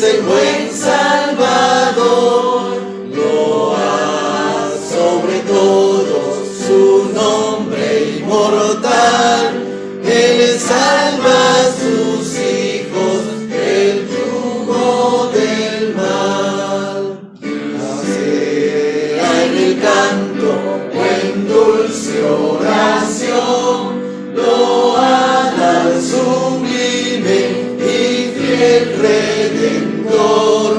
el buen Salvador, loa sobre todo su nombre inmortal. Él salva a sus hijos del yugo del mal. Sea en el canto o en dulce oración, loa al sublime y fiel Redentor,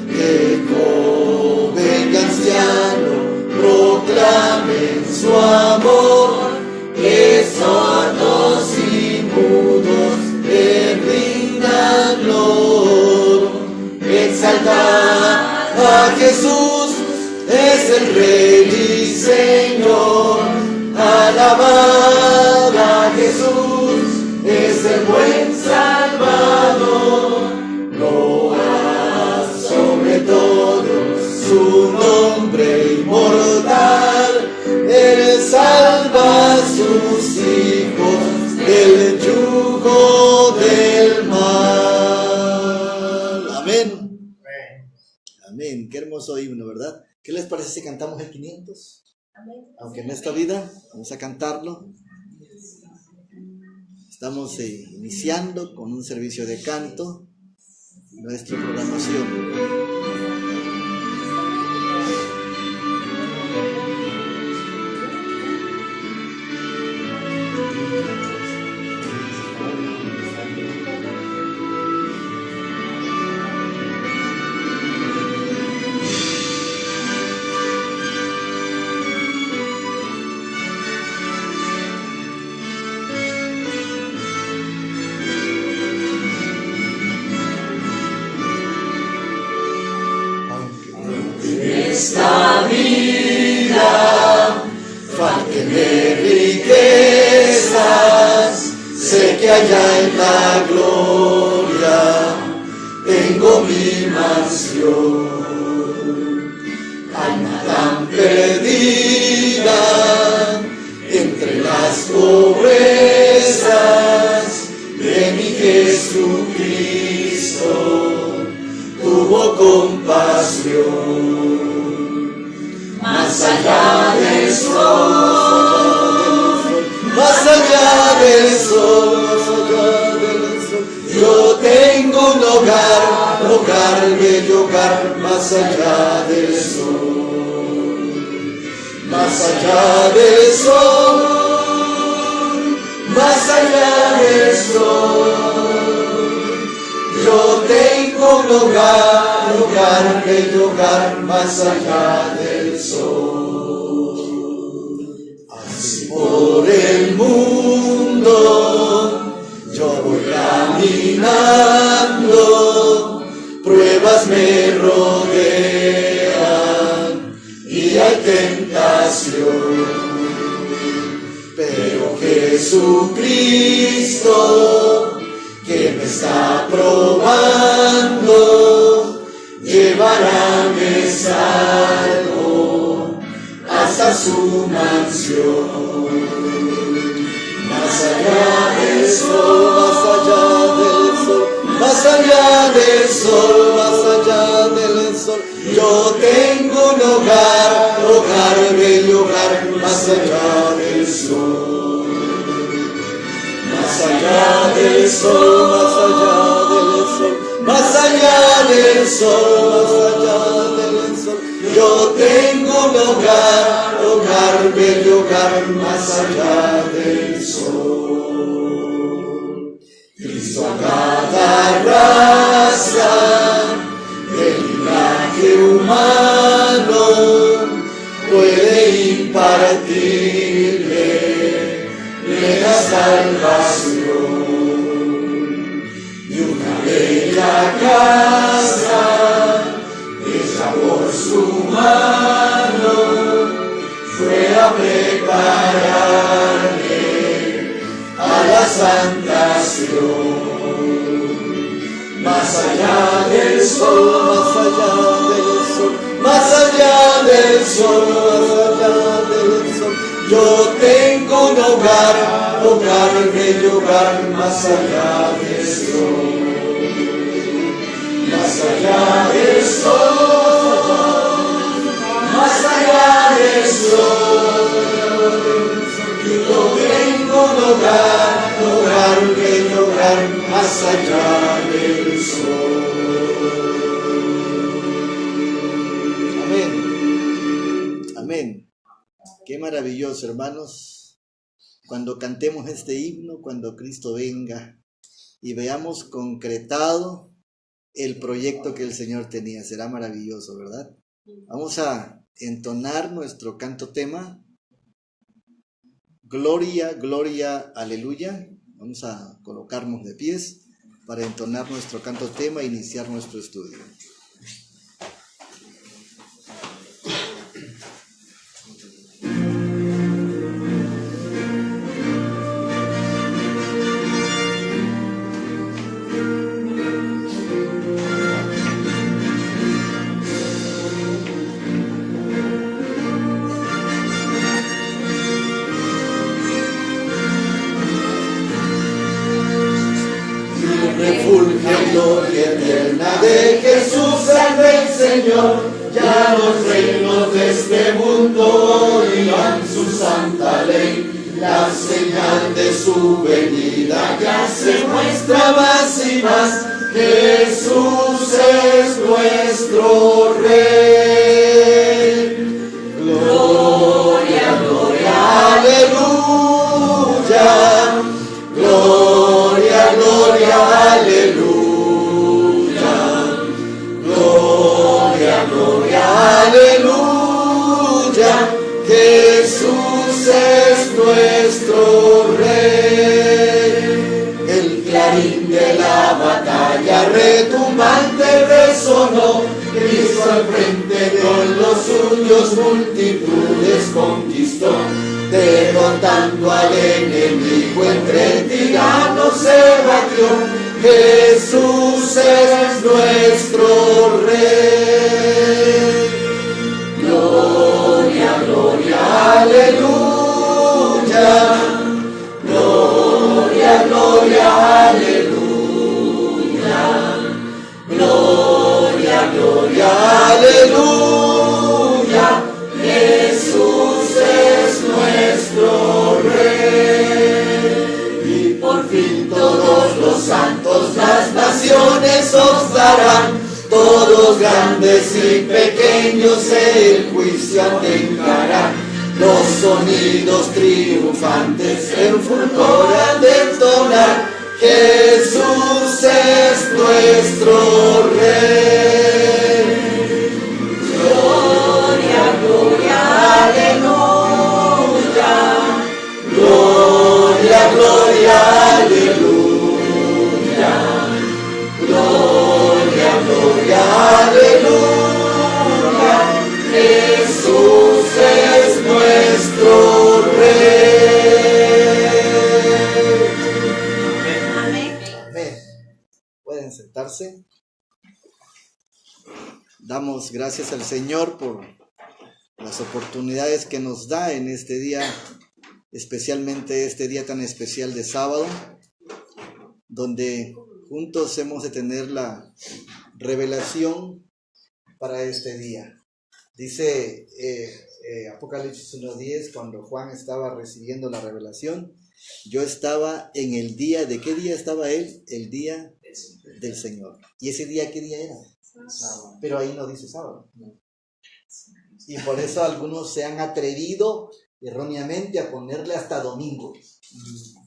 que joven y anciano proclamen su amor, que sordos y mudos le rindan gloria. Exaltad a Jesús, es el Rey y Señor. Alabad a Jesús, es el buen Salvador. Loa sobre todo su nombre inmortal. Él salva a sus hijos del yugo del mal. Amén. Amén. Qué hermoso himno, ¿verdad? ¿Qué les parece si cantamos el 500? Aunque en esta vida vamos a cantarlo. Estamos iniciando con un servicio de canto nuestra programación. Esta vida falten de riquezas, sé que allá en la gloria tengo mi mansión. Alma tan perdida entre las pobrezas de mi Jesucristo, tuvo compasión. Más allá del sol, más allá del sol, yo tengo un hogar, bello hogar, más allá del sol, más allá del sol, más allá del sol, yo tengo un hogar, bello hogar, más allá del sol. Así por el mundo yo voy caminando, pruebas me rodean y hay tentación, pero Jesucristo, que me está probando, llevará mi salvo hasta su mansión. Más allá del sol, más allá del sol, más allá del sol, más allá del sol, yo tengo un hogar, bello hogar, más allá del sol. Más allá del sol, más allá del sol, más allá del sol, más allá del sol, yo tengo un hogar, bello hogar, más allá del sol. Cristo a cada raza del linaje humano puede impartirle plena salvación, y una bella casa hecha por su mano fue a prepararle a la santación. Más allá del sol, más allá del sol, más allá del sol, más allá del sol, yo tengo un hogar, bello hogar, más allá del sol. más allá del sol, más allá del sol. Yo tengo un hogar, un pequeño hogar, más allá del sol. Amén. Amén. Qué maravilloso, hermanos, cuando cantemos este himno, cuando Cristo venga y veamos concretado el proyecto que el Señor tenía. Será maravilloso, ¿verdad? Vamos a entonar nuestro canto tema. Gloria, gloria, aleluya. Vamos a colocarnos de pies para entonar nuestro canto tema e iniciar nuestro estudio. Gloria eterna de Jesús salve el Señor, ya los reinos de este mundo oirán su santa ley, la señal de su venida ya se muestra más y más, Jesús es nuestro Rey. Gloria, gloria, aleluya, gloria, gloria, aleluya. Aleluya, Jesús es nuestro Rey. El clarín de la batalla retumbante resonó, Cristo al frente con los suyos multitudes conquistó, derrotando al enemigo entre tiranos se batió. Jesús es nuestro Rey. Gloria, gloria, aleluya. Gloria, gloria, aleluya. Gloria, gloria, aleluya. Jesús es nuestro Rey. Y por fin todos los santos, las naciones os darán, todos grandes y pequeños el juicio atenderán. Los sonidos triunfantes en fulgor han de entonar, Jesús es nuestro Rey. Gloria, gloria, aleluya. Gloria, gloria, aleluya. Gloria, gloria, aleluya. Jesús es nuestro Rey. Amén. Amén. Pueden sentarse. Damos gracias al Señor por las oportunidades que nos da en este día, especialmente este día tan especial de sábado, donde juntos hemos de tener la revelación para este día. Dice Apocalipsis 1:10, cuando Juan estaba recibiendo la revelación, yo estaba en el día, ¿de qué día estaba él? El día del Señor. ¿Y ese día qué día era? Sábado. Pero ahí no dice sábado. Y por eso algunos se han atrevido erróneamente a ponerle hasta domingo.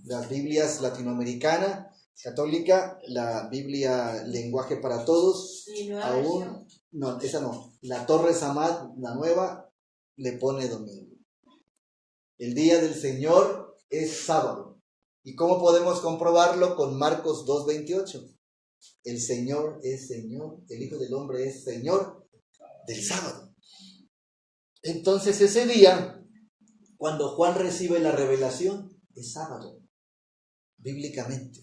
Las Biblias latinoamericana, católica, la Biblia Lenguaje para Todos, aún, no, esa no, la Torre Samad, la nueva, le pone domingo. El día del Señor es sábado. ¿Y cómo podemos comprobarlo? Con Marcos 2:28. El Señor es Señor, el Hijo del Hombre es Señor del sábado. Entonces ese día, cuando Juan recibe la revelación, es sábado, bíblicamente.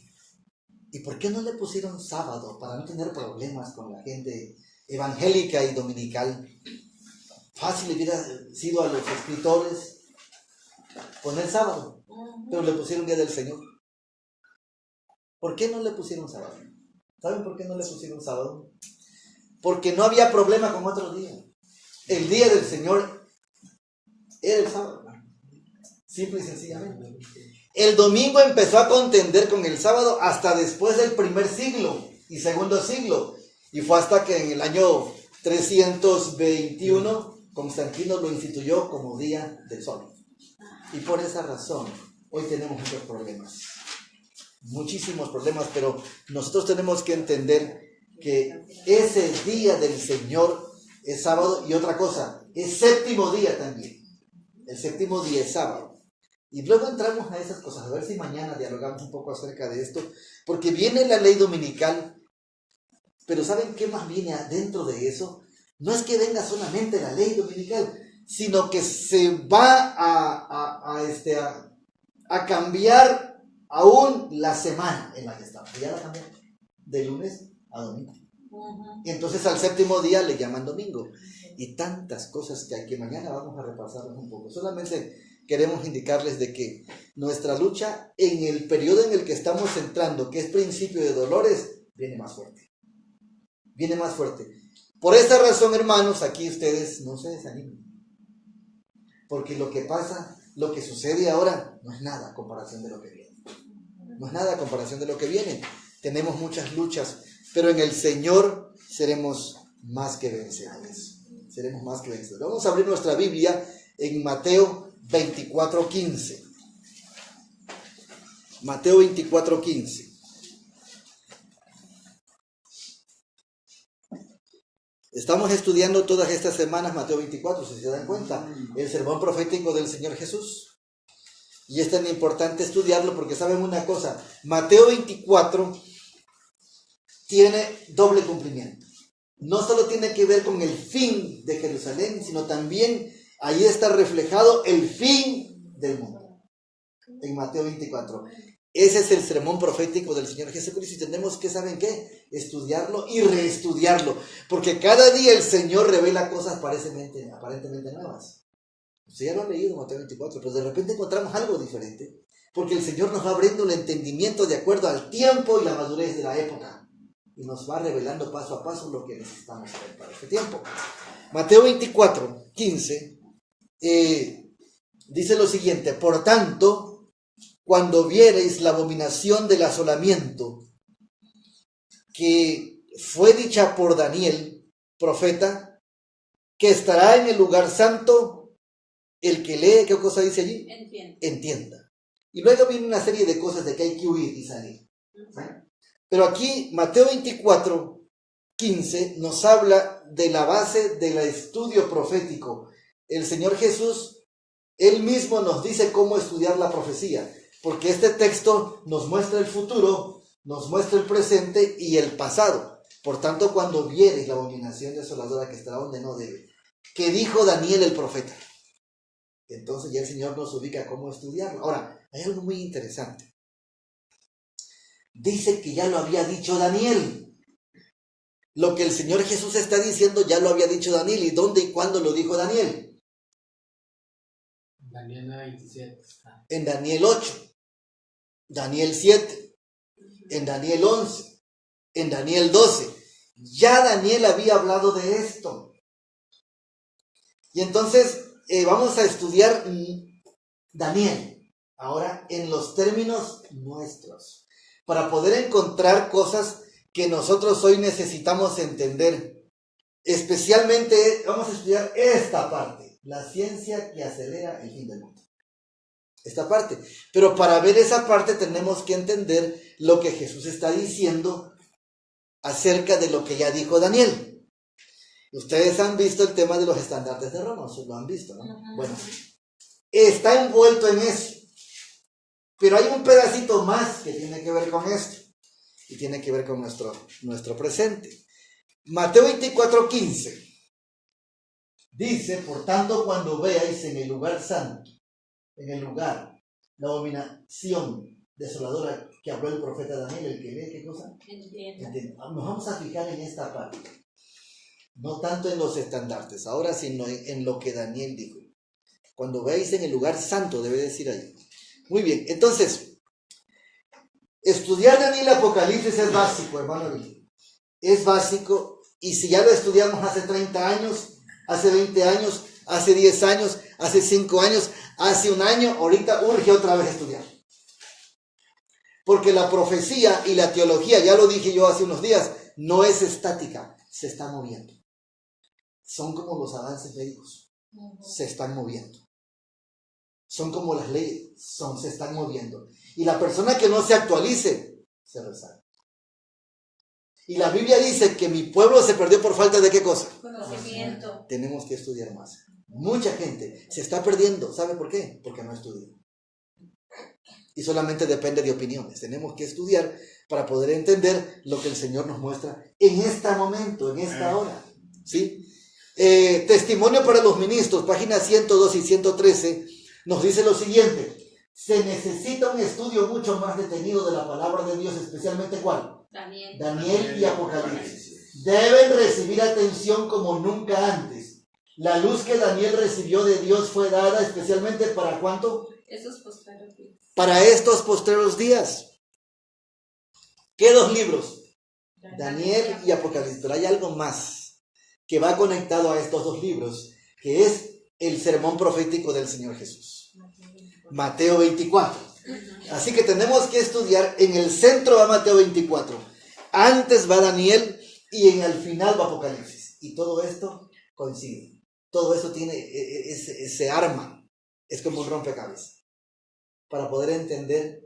¿Y por qué no le pusieron sábado? Para no tener problemas con la gente evangélica y dominical. Fácil hubiera sido a los escritores poner sábado, pero le pusieron día del Señor. ¿Por qué no le pusieron sábado? ¿Saben por qué no le pusieron sábado? Porque no había problema con otro día. El día del Señor era el sábado. Simple y sencillamente. El domingo empezó a contender con el sábado hasta después del primer siglo y segundo siglo. Y fue hasta que en el año 321 Constantino lo instituyó como día del sol. Y por esa razón hoy tenemos muchos problemas. Muchísimos problemas, pero nosotros tenemos que entender que ese día del Señor es sábado. Y otra cosa, es séptimo día también. El séptimo día es sábado. Y luego entramos a esas cosas, a ver si mañana dialogamos un poco acerca de esto, porque viene la ley dominical, pero ¿saben qué más viene dentro de eso? No es que venga solamente la ley dominical, sino que se va a cambiar aún la semana en la que estamos. Ya la cambiamos de lunes a domingo. Y entonces al séptimo día le llaman domingo. Y tantas cosas que mañana vamos a repasarnos un poco. Solamente queremos indicarles de que nuestra lucha en el periodo en el que estamos entrando, que es principio de dolores, viene más fuerte. Viene más fuerte. Por esa razón, hermanos, aquí ustedes no se desanimen. Porque lo que pasa, lo que sucede ahora, no es nada a comparación de lo que viene. No es nada a comparación de lo que viene. Tenemos muchas luchas, pero en el Señor seremos más que vencedores. Seremos más que vencedores. Vamos a abrir nuestra Biblia en Mateo 24:15. Mateo 24:15. Estamos estudiando todas estas semanas Mateo 24, si se dan cuenta, el sermón profético del Señor Jesús. Y es tan importante estudiarlo porque saben una cosa, Mateo 24 tiene doble cumplimiento. No solo tiene que ver con el fin de Jerusalén, sino también ahí está reflejado el fin del mundo. En Mateo 24. Ese es el sermón profético del Señor Jesucristo y tenemos que, ¿saben qué? Estudiarlo y reestudiarlo. Porque cada día el Señor revela cosas aparentemente nuevas. Usted ya lo ha leído Mateo 24, pero de repente encontramos algo diferente. Porque el Señor nos va abriendo el entendimiento de acuerdo al tiempo y la madurez de la época. Y nos va revelando paso a paso lo que necesitamos saber para este tiempo. Mateo 24:15 dice lo siguiente: por tanto, cuando viereis la abominación del asolamiento que fue dicha por Daniel, profeta, que estará en el lugar santo, el que lee, ¿qué cosa dice allí? Entienda. Y luego viene una serie de cosas de que hay que huir y salir. ¿Sí? Pero aquí, Mateo 24:15 nos habla de la base del estudio profético. El Señor Jesús, Él mismo nos dice cómo estudiar la profecía. Porque este texto nos muestra el futuro, nos muestra el presente y el pasado. Por tanto, cuando vieres la abominación desoladora que estará donde no debe, que dijo Daniel el profeta, entonces ya el Señor nos ubica cómo estudiarlo. Ahora, hay algo muy interesante. Dice que ya lo había dicho Daniel. Lo que el Señor Jesús está diciendo ya lo había dicho Daniel. ¿Y dónde y cuándo lo dijo Daniel? Daniel 27. En Daniel 8. Daniel 7, en Daniel 11, en Daniel 12. Ya Daniel había hablado de esto. Y entonces vamos a estudiar Daniel, ahora en los términos nuestros, para poder encontrar cosas que nosotros hoy necesitamos entender. Especialmente vamos a estudiar esta parte, la ciencia que acelera el fin del mundo. Esta parte. Pero para ver esa parte tenemos que entender lo que Jesús está diciendo acerca de lo que ya dijo Daniel. Ustedes han visto el tema de los estandartes de Roma, lo han visto, ¿no? Bueno, está envuelto en eso. Pero hay un pedacito más que tiene que ver con esto. Y tiene que ver con nuestro presente. Mateo 24:15 dice: por tanto, cuando veáis en el lugar santo, en el lugar, la abominación desoladora que habló el profeta Daniel, el que lee, ¿qué cosa? Entiende. Nos vamos a fijar en esta parte, no tanto en los estandartes, ahora sino en lo que Daniel dijo. Cuando veáis en el lugar santo, debe decir ahí. Muy bien, entonces, Estudiar Daniel y Apocalipsis es básico, hermano. Es básico, y si ya lo estudiamos hace 30 años, hace 20 años, hace 10 años, hace 5 años, hace un año, ahorita urge otra vez estudiar. Porque la profecía y la teología, ya lo dije yo hace unos días, no es estática, se está moviendo. Son como los avances médicos, se están moviendo. Son como las leyes, se están moviendo. Y la persona que no se actualice, se rezaga. Y la Biblia dice que mi pueblo se perdió por falta de ¿qué cosa? Conocimiento. Tenemos que estudiar más. Mucha gente se está perdiendo. ¿Sabe por qué? Porque no estudia. Y solamente depende de opiniones. Tenemos que estudiar para poder entender lo que el Señor nos muestra en este momento, en esta hora. ¿Sí? Testimonio para los ministros, páginas 102 y 113, nos dice lo siguiente. Se necesita un estudio mucho más detenido de la palabra de Dios, especialmente ¿cuál? Daniel y Apocalipsis. Deben recibir atención como nunca antes. La luz que Daniel recibió de Dios fue dada especialmente ¿para cuánto? Esos postreros días. Para estos postreros días. ¿Qué dos libros? Daniel y Apocalipsis. Pero hay algo más que va conectado a estos dos libros, que es el sermón profético del Señor Jesús. Mateo 24. Así que tenemos que estudiar, en el centro va Mateo 24, antes va Daniel y en el final va Apocalipsis. Y todo esto coincide. Todo esto se arma. Es como un rompecabezas. Para poder entender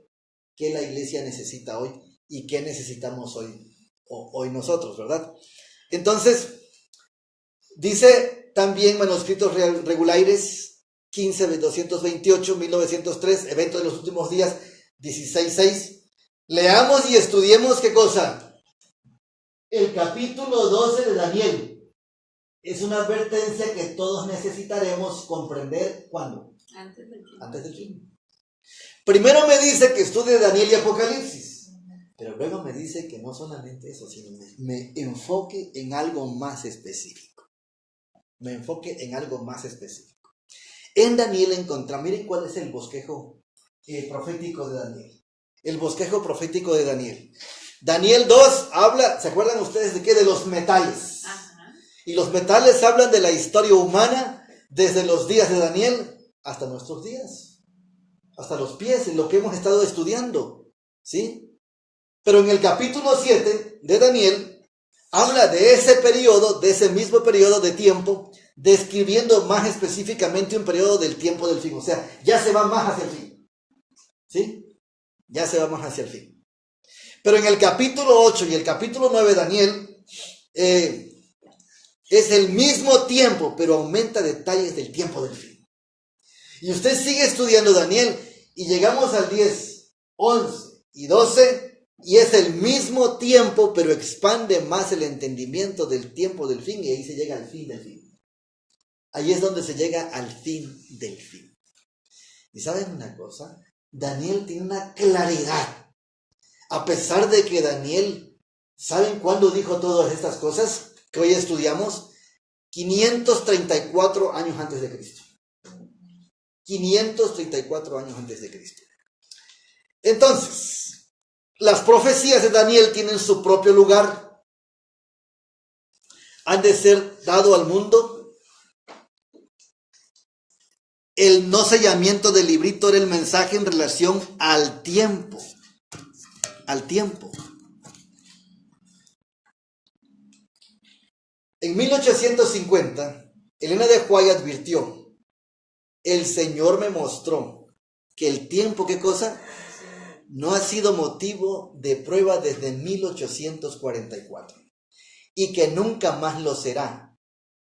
qué la iglesia necesita hoy y qué necesitamos hoy nosotros, ¿verdad? Entonces, dice también manuscritos regulares 15.228, 1903, evento de los últimos días 16.6. Leamos y estudiemos ¿qué cosa? El capítulo 12 de Daniel. Es una advertencia que todos necesitaremos comprender ¿cuándo? Antes del fin. Primero me dice que estudie Daniel y Apocalipsis, pero luego me dice que no solamente eso, sino me enfoque en algo más específico. Me enfoque en algo más específico. En Daniel encontramos, miren cuál es el bosquejo profético de Daniel. El bosquejo profético de Daniel. Daniel 2 habla, ¿se acuerdan ustedes de qué? De los metales. Ajá. Y los metales hablan de la historia humana desde los días de Daniel hasta nuestros días. Hasta los pies, en lo que hemos estado estudiando, ¿sí? Pero en el capítulo 7 de Daniel, habla de ese periodo, de ese mismo periodo de tiempo, describiendo más específicamente un periodo del tiempo del fin. O sea, ya se va más hacia el fin, ¿sí? Ya se va más hacia el fin. Pero en el capítulo 8 y el capítulo 9 de Daniel, es el mismo tiempo, pero aumenta detalles del tiempo del fin. Y usted sigue estudiando Daniel y llegamos al 10, 11 y 12 y es el mismo tiempo, pero expande más el entendimiento del tiempo del fin y ahí se llega al fin del fin. Ahí es donde se llega al fin del fin. ¿Y saben una cosa? Daniel tiene una claridad. A pesar de que Daniel, ¿saben cuándo dijo todas estas cosas que hoy estudiamos? 534 años antes de Cristo. 534 años antes de Cristo. Entonces, las profecías de Daniel tienen su propio lugar. Han de ser dado al mundo. El no sellamiento del librito era el mensaje en relación al tiempo. Al tiempo. En 1850, Elena de White advirtió: el Señor me mostró que el tiempo, ¿qué cosa? No ha sido motivo de prueba desde 1844 y que nunca más lo será.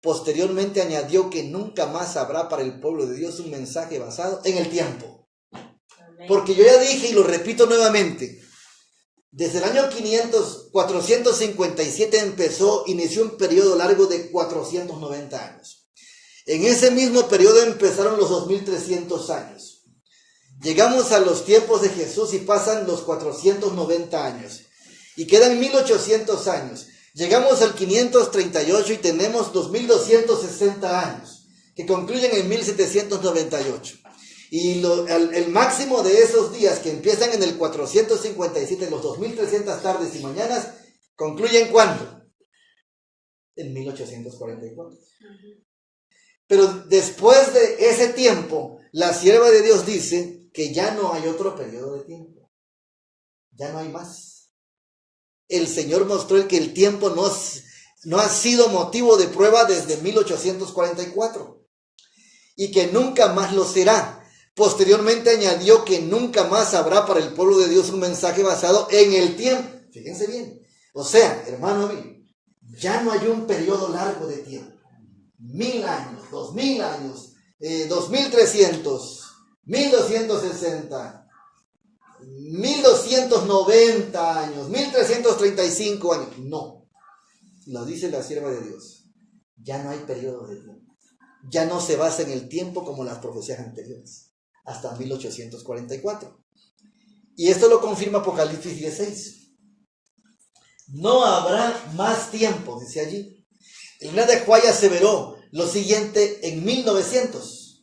Posteriormente añadió que nunca más habrá para el pueblo de Dios un mensaje basado en el tiempo. Porque yo ya dije y lo repito nuevamente, desde el año 457 inició un periodo largo de 490 años. En ese mismo periodo empezaron los 2300 años. Llegamos a los tiempos de Jesús y pasan los 490 años. Y quedan 1800 años. Llegamos al 538 y tenemos 2260 años, que concluyen en 1798. Y el máximo de esos días que empiezan en el 457, los 2300 tardes y mañanas, concluyen ¿cuándo? En 1844. Pero después de ese tiempo, la sierva de Dios dice que ya no hay otro periodo de tiempo. Ya no hay más. El Señor mostró que el tiempo no ha sido motivo de prueba desde 1844 y que nunca más lo será. Posteriormente añadió que nunca más habrá para el pueblo de Dios un mensaje basado en el tiempo. Fíjense bien. O sea, hermano mío, ya no hay un periodo largo de tiempo. 1000 años, 2000 años, 2300, 1260, 1290 años, 1335 años. No, lo dice la sierva de Dios. Ya no hay periodo de tiempo. Ya no se basa en el tiempo como las profecías anteriores, hasta 1844. Y esto lo confirma Apocalipsis 16. No habrá más tiempo, dice allí. Elena de White aseveró lo siguiente en 1900.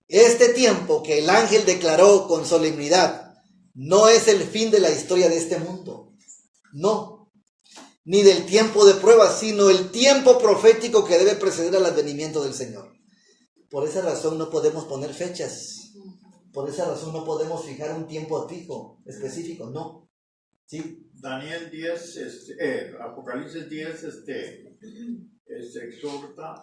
Este tiempo que el ángel declaró con solemnidad no es el fin de la historia de este mundo. No. Ni del tiempo de prueba, sino el tiempo profético que debe preceder al advenimiento del Señor. Por esa razón no podemos poner fechas. Por esa razón no podemos fijar un tiempo fijo, específico. No. ¿Sí? Daniel 10, Apocalipsis 10, exhorta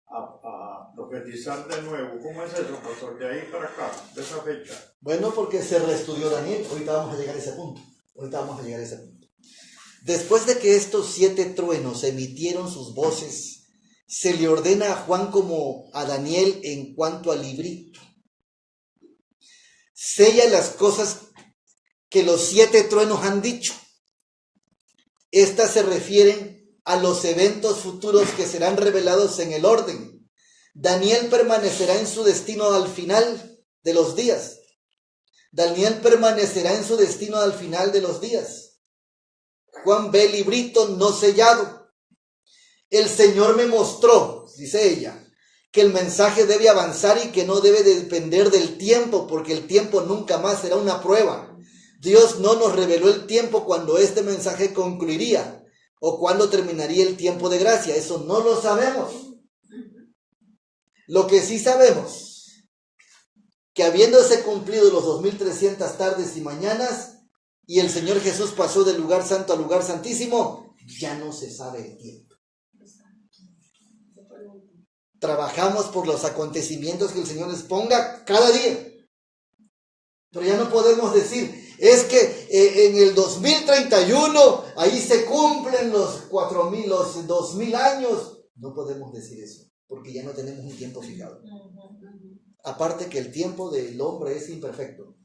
a profetizar de nuevo. ¿Cómo es eso, pastor? De ahí para acá, de esa fecha. Bueno, porque se reestudió Daniel. Ahorita vamos a llegar a ese punto. Después de que estos 7 truenos emitieron sus voces, se le ordena a Juan como a Daniel en cuanto al librito. Sella las cosas que los 7 truenos han dicho. Estas se refieren a los eventos futuros que serán revelados en el orden. Daniel permanecerá en su destino al final de los días. Juan ve el librito no sellado. El Señor me mostró, dice ella, que el mensaje debe avanzar y que no debe depender del tiempo, porque el tiempo nunca más será una prueba. Dios no nos reveló el tiempo cuando este mensaje concluiría o cuando terminaría el tiempo de gracia. Eso no lo sabemos. Lo que sí sabemos, que habiéndose cumplido los 2300 tardes y mañanas y el Señor Jesús pasó del lugar santo al lugar santísimo, ya no se sabe el tiempo. Trabajamos por los acontecimientos que el Señor les ponga cada día. Pero ya no podemos decir, es que en el 2031 ahí se cumplen los 2000 años. No podemos decir eso, porque ya no tenemos un tiempo fijado. Aparte que el tiempo del hombre es imperfecto.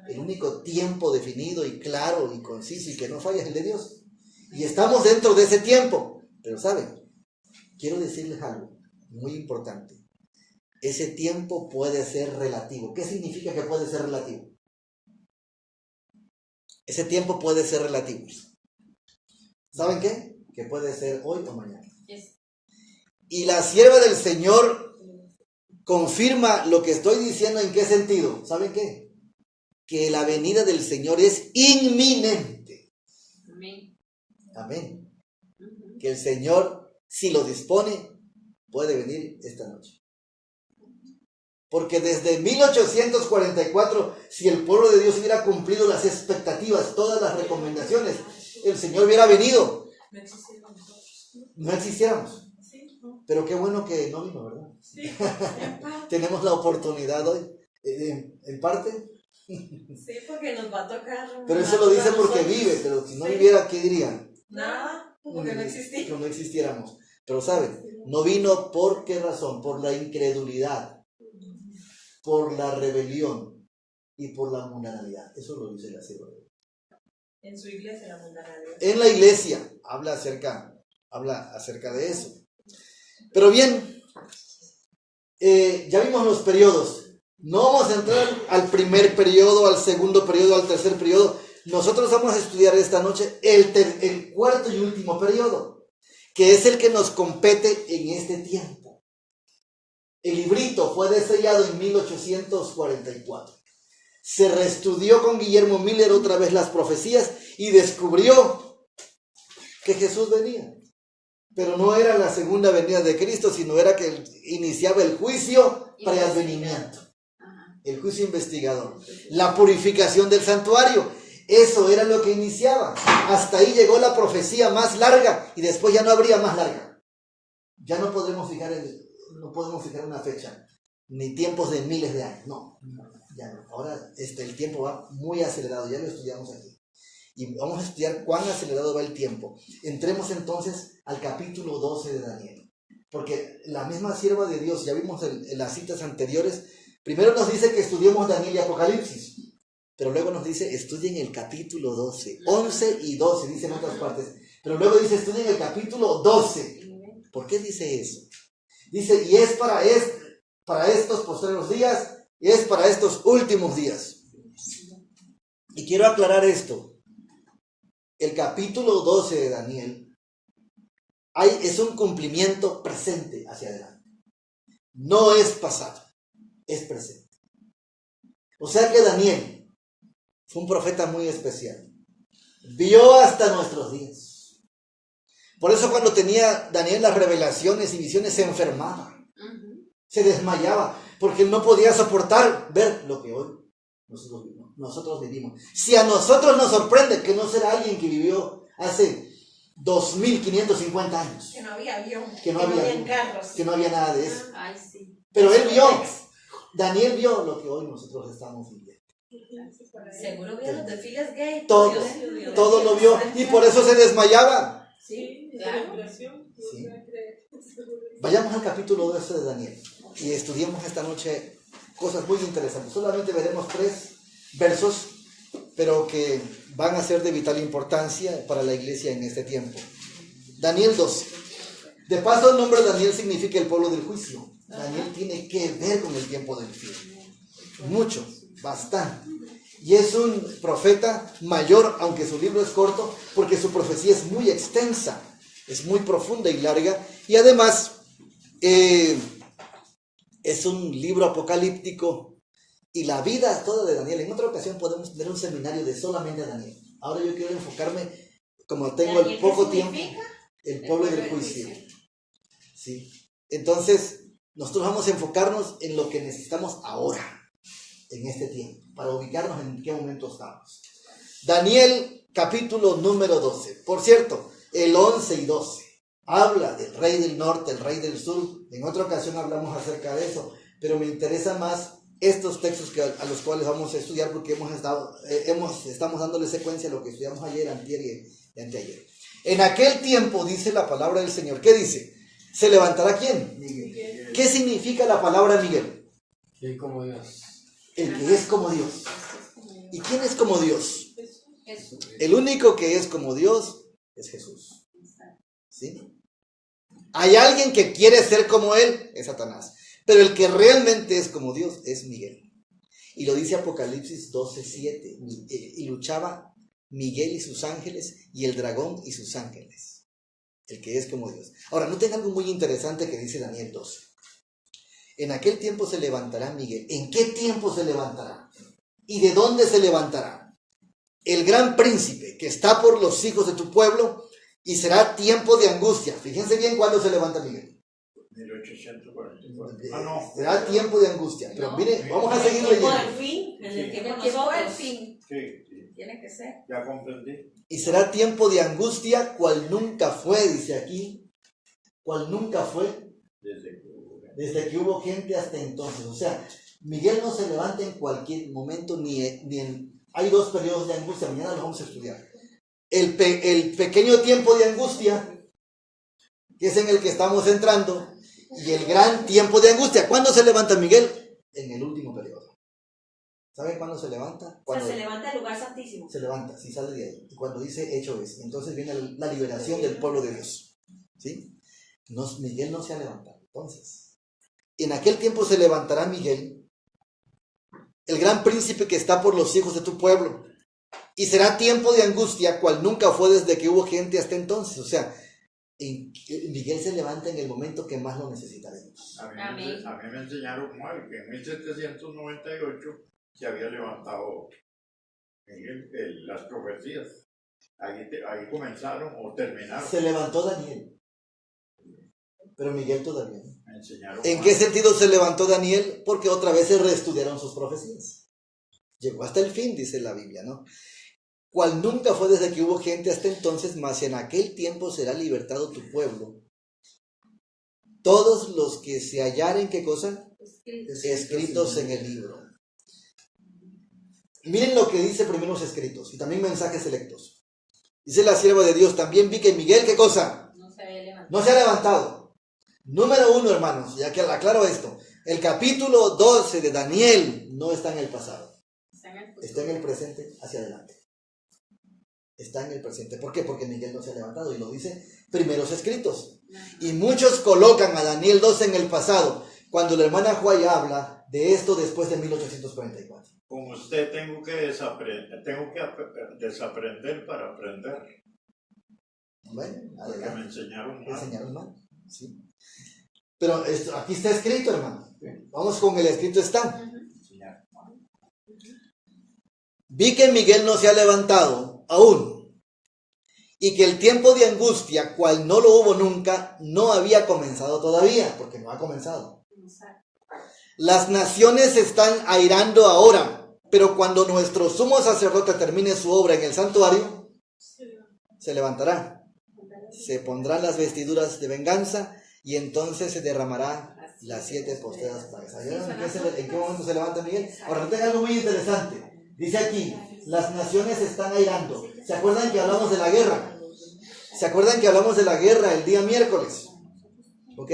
El único tiempo definido y claro y conciso y que no falla es el de Dios. Y estamos dentro de ese tiempo. Pero ¿saben? Quiero decirles algo muy importante. Ese tiempo puede ser relativo. ¿Qué significa que puede ser relativo? Ese tiempo puede ser relativo. ¿Saben qué? Que puede ser hoy o mañana. Y la sierva del Señor confirma lo que estoy diciendo. ¿En qué sentido? ¿Saben qué? Que la venida del Señor es inminente. Amén. Que el Señor, si lo dispone, puede venir esta noche. Porque desde 1844, si el pueblo de Dios hubiera cumplido las expectativas, todas las recomendaciones, el Señor hubiera venido. No existiéramos. Pero qué bueno que no vino, ¿verdad? Sí. Tenemos la oportunidad hoy, en parte. Sí, porque nos va a tocar. Pero eso lo dice porque vive, pero si no viviera, ¿qué dirían? Nada, porque no existía. No existiéramos. Pero ¿saben? No vino ¿por qué razón? Por la incredulidad, por la rebelión y por la mundanalidad. Eso lo dice la sierva. En su iglesia la mundanalidad. En la iglesia habla acerca de eso. Pero bien, ya vimos los periodos. No vamos a entrar al primer periodo, al segundo periodo, al tercer periodo. Nosotros vamos a estudiar esta noche el cuarto y último periodo, que es el que nos compete en este tiempo. El librito fue desellado en 1844. Se reestudió con Guillermo Miller otra vez las profecías y descubrió que Jesús venía. Pero no era la segunda venida de Cristo, sino era que iniciaba el juicio preadvenimiento. El juicio investigador. La purificación del santuario. Eso era lo que iniciaba. Hasta ahí llegó la profecía más larga y después ya no habría más larga. Ya no podemos fijar una fecha, ni tiempos de miles de años. No, ya no. Ahora el tiempo va muy acelerado, ya lo estudiamos aquí. Y vamos a estudiar cuán acelerado va el tiempo. Entremos entonces al capítulo 12 de Daniel. Porque la misma sierva de Dios, ya vimos en las citas anteriores, primero nos dice que estudiemos Daniel y Apocalipsis. Pero luego nos dice, estudien el capítulo 12. 11 y 12, dice en otras partes. Pero luego dice, estudien el capítulo 12. ¿Por qué dice eso? Dice, y es para estos posteriores días, y es para estos últimos días. Y quiero aclarar esto. El capítulo 12 de Daniel es un cumplimiento presente hacia adelante. No es pasado, es presente. O sea que Daniel fue un profeta muy especial. Vio hasta nuestros días. Por eso cuando tenía Daniel las revelaciones y visiones se enfermaba. Se desmayaba porque él no podía soportar ver lo que hoy nosotros vivimos. Si a nosotros nos sorprende, que no será alguien que vivió hace 2550 años. Que no había avión, que no había carros. Que no había nada de eso. Ay, sí. Pero Daniel vio lo que hoy nosotros estamos viviendo. Seguro vio los desfiles gay. Todo lo vio y por eso se desmayaba. Sí, claro. Sí. Vayamos al capítulo 12 de Daniel y estudiemos esta noche cosas muy interesantes. Solamente veremos 3 versos, pero que van a ser de vital importancia para la iglesia en este tiempo. Daniel 12. De paso, el nombre Daniel significa el pueblo del juicio. Daniel tiene que ver con el tiempo del fin. Mucho, bastante. Y es un profeta mayor, aunque su libro es corto, porque su profecía es muy extensa, es muy profunda y larga. Y además, es un libro apocalíptico y la vida toda de Daniel. En otra ocasión podemos tener un seminario de solamente Daniel. Ahora yo quiero enfocarme, como tengo el poco tiempo, el pueblo del juicio. Sí. Entonces, nosotros vamos a enfocarnos en lo que necesitamos ahora, en este tiempo, para ubicarnos en qué momento estamos. Daniel, capítulo número 12. Por cierto, el 11 y 12 habla del rey del norte, el rey del sur. En otra ocasión hablamos acerca de eso, pero me interesan más estos textos a los cuales vamos a estudiar porque estamos dándole secuencia a lo que estudiamos ayer, antier y anteayer. En aquel tiempo, dice la palabra del Señor. ¿Qué dice? ¿Se levantará quién? Miguel. ¿Qué significa la palabra Miguel? El como Dios. El que es como Dios. ¿Y quién es como Dios? Jesús. El único que es como Dios es Jesús. ¿Sí? Hay alguien que quiere ser como Él, es Satanás. Pero el que realmente es como Dios es Miguel. Y lo dice Apocalipsis 12:7. Y luchaba Miguel y sus ángeles y el dragón y sus ángeles. El que es como Dios. Ahora, noten algo muy interesante que dice Daniel 12. En aquel tiempo se levantará Miguel. ¿En qué tiempo se levantará? ¿Y de dónde se levantará? El gran príncipe que está por los hijos de tu pueblo, y será tiempo de angustia. Fíjense bien cuándo se levanta Miguel. 1844. No. Será tiempo de angustia. Pero miren, vamos a seguir leyendo. En el tiempo del fin. Sí. Tiene que ser. Ya comprendí. Y será tiempo de angustia, cual nunca fue, dice aquí. Cual nunca fue desde que hubo gente hasta entonces. O sea, Miguel no se levanta en cualquier momento, hay 2 periodos de angustia. Mañana los vamos a estudiar. El pequeño tiempo de angustia, que es en el que estamos entrando, y el gran tiempo de angustia. ¿Cuándo se levanta Miguel? En el último periodo. ¿Saben cuándo se levanta? Cuando se levanta del lugar santísimo. Se levanta, si sale de ahí. Y cuando dice hecho es, entonces viene la liberación del pueblo de Dios. ¿Sí? Miguel no se ha levantado. Entonces, en aquel tiempo se levantará Miguel, el gran príncipe que está por los hijos de tu pueblo. Y será tiempo de angustia, cual nunca fue desde que hubo gente hasta entonces. O sea, Miguel se levanta en el momento que más lo necesitaremos. A mí me enseñaron mal que en 1798 se había levantado las profecías. Ahí comenzaron o terminaron. Se levantó Daniel, pero Miguel todavía no. Me enseñaron ¿En mal. qué sentido se levantó Daniel? Porque otra vez se reestudiaron sus profecías. Llegó hasta el fin, dice la Biblia, ¿no? Cual nunca fue desde que hubo gente hasta entonces, mas en aquel tiempo será libertado tu pueblo. Todos los que se hallaren, ¿qué cosa? Escritos en el libro. Miren lo que dice primeros escritos y también mensajes selectos. Dice la sierva de Dios, también vi que Miguel, ¿qué cosa? No se había levantado. No se ha levantado. Número 1, hermanos, ya que aclaro esto. El capítulo 12 de Daniel no está en el pasado. Está en el presente hacia adelante. Está en el presente. ¿Por qué? Porque Miguel no se ha levantado y lo dice primeros escritos. Y muchos colocan a Daniel 12 en el pasado, cuando la hermana Juay habla de esto después de 1844. Como usted tengo que desaprender para aprender. Bueno, Porque adelante. me enseñaron mal. Enseñaron mal. ¿Sí? Pero aquí está escrito, hermano. Vamos con el escrito está. Vi que Miguel no se ha levantado aún, y que el tiempo de angustia, cual no lo hubo nunca, no había comenzado todavía, porque no ha comenzado. Las naciones se están airando ahora, pero cuando nuestro sumo sacerdote termine su obra en el santuario, se levantará, se pondrán las vestiduras de venganza, y entonces se derramará las 7 postreras plagas. ¿En qué momento se levanta Miguel? Ahora, noten algo muy interesante. Dice aquí, las naciones se están airando. ¿Se acuerdan que hablamos de la guerra? ¿Se acuerdan que hablamos de la guerra el día miércoles? Ok.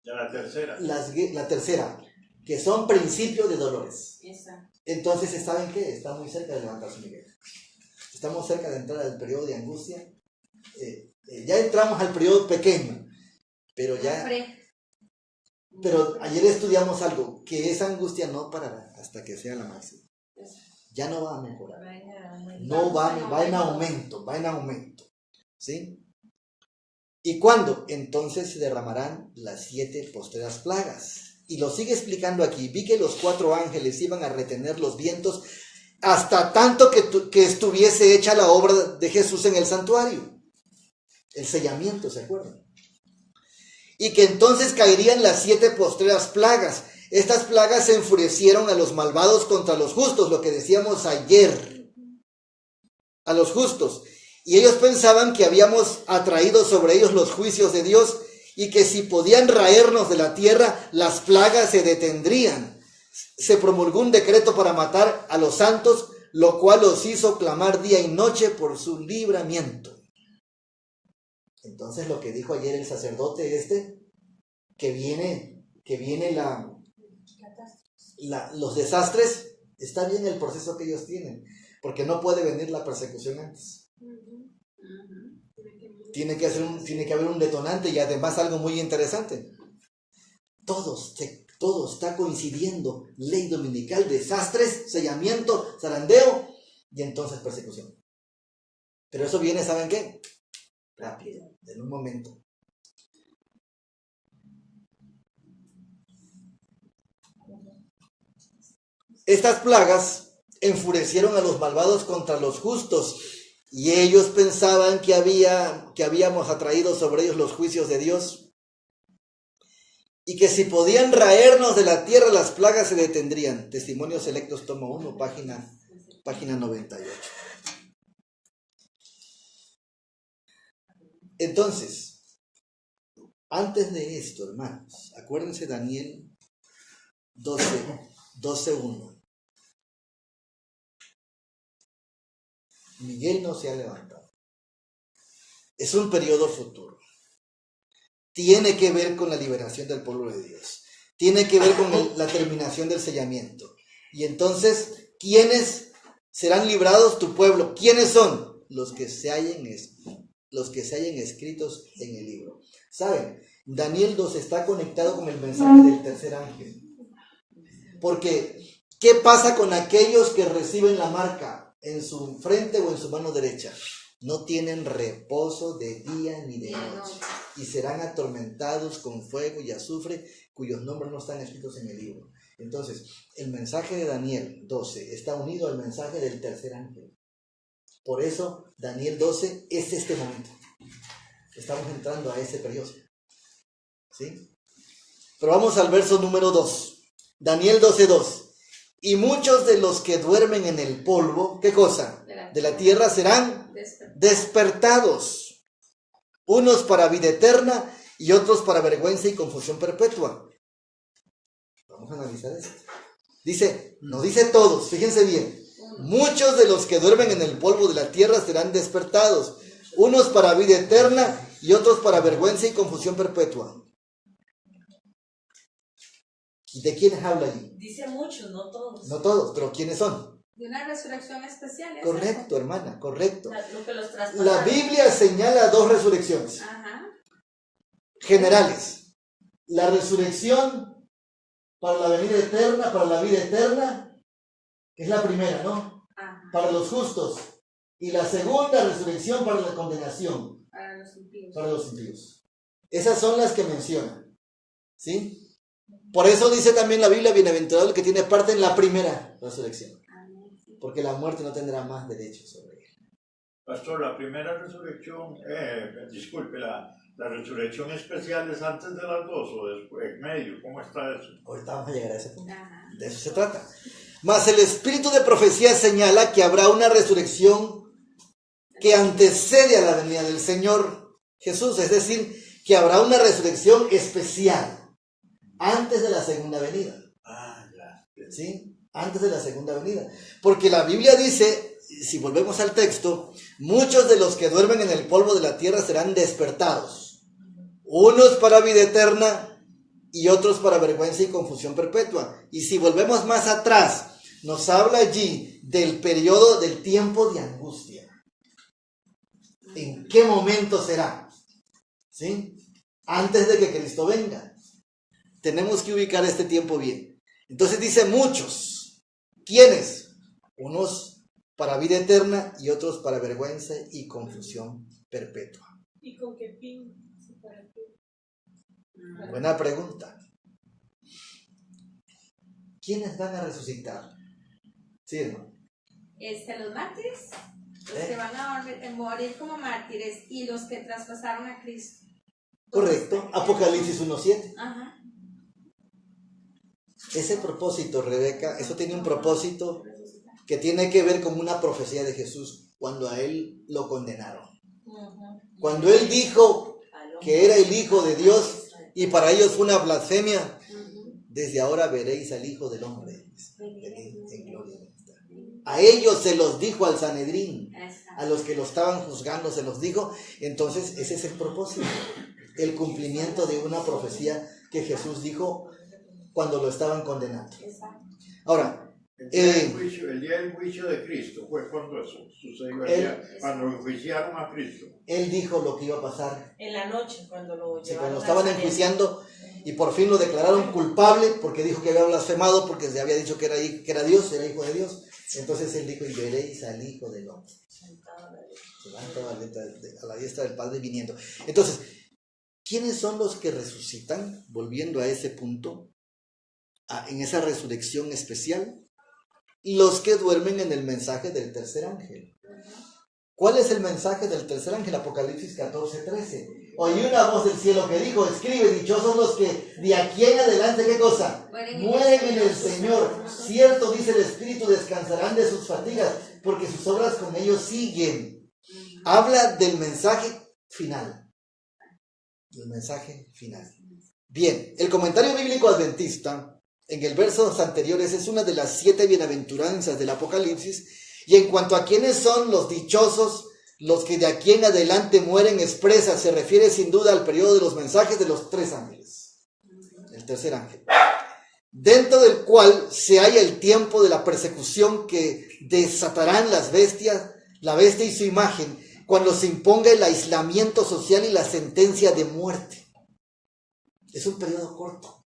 Ya la tercera. La tercera, que son principios de dolores. Entonces, ¿saben qué? Está muy cerca de levantarse Miguel. Estamos cerca de entrar al periodo de angustia. Ya entramos al periodo pequeño, pero ya... Pero ayer estudiamos algo, que esa angustia no parará hasta que sea la máxima. Ya no va a mejorar. No va en aumento, ¿sí? ¿Y cuándo? Entonces se derramarán las 7 postreras plagas. Y lo sigue explicando aquí. Vi que los 4 ángeles iban a retener los vientos hasta tanto que estuviese hecha la obra de Jesús en el santuario. El sellamiento, ¿se acuerdan? Y que entonces caerían las 7 postreras plagas. Estas plagas se enfurecieron a los malvados contra los justos, lo que decíamos ayer, a los justos. Y ellos pensaban que habíamos atraído sobre ellos los juicios de Dios y que si podían raernos de la tierra, las plagas se detendrían. Se promulgó un decreto para matar a los santos, lo cual los hizo clamar día y noche por su libramiento. Entonces lo que dijo ayer el sacerdote que viene los desastres, está bien el proceso que ellos tienen, porque no puede venir la persecución antes. Tiene que haber un detonante y además algo muy interesante. Todo está coincidiendo. Ley dominical, desastres, sellamiento, zarandeo y entonces persecución. Pero eso viene, ¿saben qué? Rápido, en un momento. Estas plagas enfurecieron a los malvados contra los justos, y ellos pensaban que habíamos atraído sobre ellos los juicios de Dios, y que si podían raernos de la tierra, las plagas se detendrían. Testimonios Selectos, tomo 1, página 98. Entonces, antes de esto, hermanos, acuérdense Daniel 12:1. Miguel no se ha levantado. Es un periodo futuro. Tiene que ver con la liberación del pueblo de Dios. Tiene que ver con la terminación del sellamiento. Y entonces, ¿quiénes serán librados? Tu pueblo. ¿Quiénes son? Los que se hallen escritos en el libro. ¿Saben? Daniel 2 está conectado con el mensaje del tercer ángel. Porque, ¿qué pasa con aquellos que reciben la marca en su frente o en su mano derecha? no tienen reposo de día ni de noche, y serán atormentados con fuego y azufre, cuyos nombres no están escritos en el libro. Entonces, el mensaje de Daniel 12 está unido al mensaje del tercer ángel. Por eso, Daniel 12 es este momento. Estamos entrando a ese periodo. ¿Sí? Pero vamos al verso número 2. Daniel 12:2. Y muchos de los que duermen en el polvo, ¿qué cosa? De la tierra serán despertados. Unos para vida eterna y otros para vergüenza y confusión perpetua. Vamos a analizar esto. Dice, no dice todos, fíjense bien. Muchos de los que duermen en el polvo de la tierra serán despertados. Unos para vida eterna y otros para vergüenza y confusión perpetua. ¿Y de quiénes habla allí? Dice muchos, no todos. No todos, pero ¿quiénes son? De una resurrección especial. Correcto, hermana, correcto. Lo que los traspasaron. La Biblia señala dos resurrecciones generales. La resurrección para la venida eterna, para la vida eterna, es la primera, ¿no? Para los justos. Y la segunda resurrección para la condenación. Para los impíos. Para los impíos. Esas son las que menciona. ¿Sí? Por eso dice también la Biblia, bienaventurado el que tiene parte en la primera resurrección. Porque la muerte no tendrá más derecho sobre él. Pastor, la primera resurrección, disculpe, la resurrección especial es antes de las 2 o después, en medio, ¿cómo está eso? Ahorita vamos a llegar a ese punto. De eso se trata. Mas el espíritu de profecía señala que habrá una resurrección que antecede a la venida del Señor Jesús. Es decir, que habrá una resurrección especial antes de la segunda venida. ¿Sí? Antes de la segunda venida. Porque la Biblia dice, si volvemos al texto, muchos de los que duermen en el polvo de la tierra serán despertados. Unos para vida eterna y otros para vergüenza y confusión perpetua. Y si volvemos más atrás, nos habla allí del periodo del tiempo de angustia. ¿En qué momento será? ¿Sí? Antes de que Cristo venga. Tenemos que ubicar este tiempo bien. Entonces dice muchos. ¿Quiénes? Unos para vida eterna y otros para vergüenza y confusión perpetua. ¿Y con qué fin? Buena pregunta. ¿Quiénes van a resucitar? ¿Sí, hermano? Los mártires, los que van a morir como mártires y los que traspasaron a Cristo. Correcto. Apocalipsis 1:7. Ajá. Ese propósito, Rebeca, eso tiene un propósito que tiene que ver con una profecía de Jesús cuando a él lo condenaron. Cuando él dijo que era el Hijo de Dios y para ellos fue una blasfemia, desde ahora veréis al Hijo del Hombre en gloria. A ellos se los dijo al Sanedrín, a los que lo estaban juzgando se los dijo. Entonces ese es el propósito, el cumplimiento de una profecía que Jesús dijo cuando lo estaban condenando. Ahora, el día del juicio de Cristo fue cuando eso sucedió, cuando enjuiciaron a Cristo. Él dijo lo que iba a pasar. En la noche, cuando lo llevaron. Cuando estaban enjuiciando y por fin lo declararon culpable porque dijo que había blasfemado, porque se había dicho que era Dios, era Hijo de Dios. Entonces él dijo, y veréis al Hijo del Hombre. Sentado a la diestra del Padre viniendo. Entonces, ¿quiénes son los que resucitan? Volviendo a ese punto, en esa resurrección especial, los que duermen en el mensaje del tercer ángel. ¿Cuál es el mensaje del tercer ángel? Apocalipsis 14:13. Oí una voz del cielo que dijo, escribe, dichosos los que de aquí en adelante, ¿qué cosa? Mueren en el Señor. Cierto, dice el Espíritu, descansarán de sus fatigas, porque sus obras con ellos siguen. Habla del mensaje final. El mensaje final. Bien, el comentario bíblico adventista en el versos anteriores es una de las 7 bienaventuranzas del Apocalipsis, y en cuanto a quiénes son los dichosos, los que de aquí en adelante mueren, expresa, se refiere sin duda al periodo de los mensajes de los 3 ángeles, el tercer ángel, dentro del cual se halla el tiempo de la persecución que desatarán las bestias, la bestia y su imagen, cuando se imponga el aislamiento social y la sentencia de muerte. Es un periodo corto.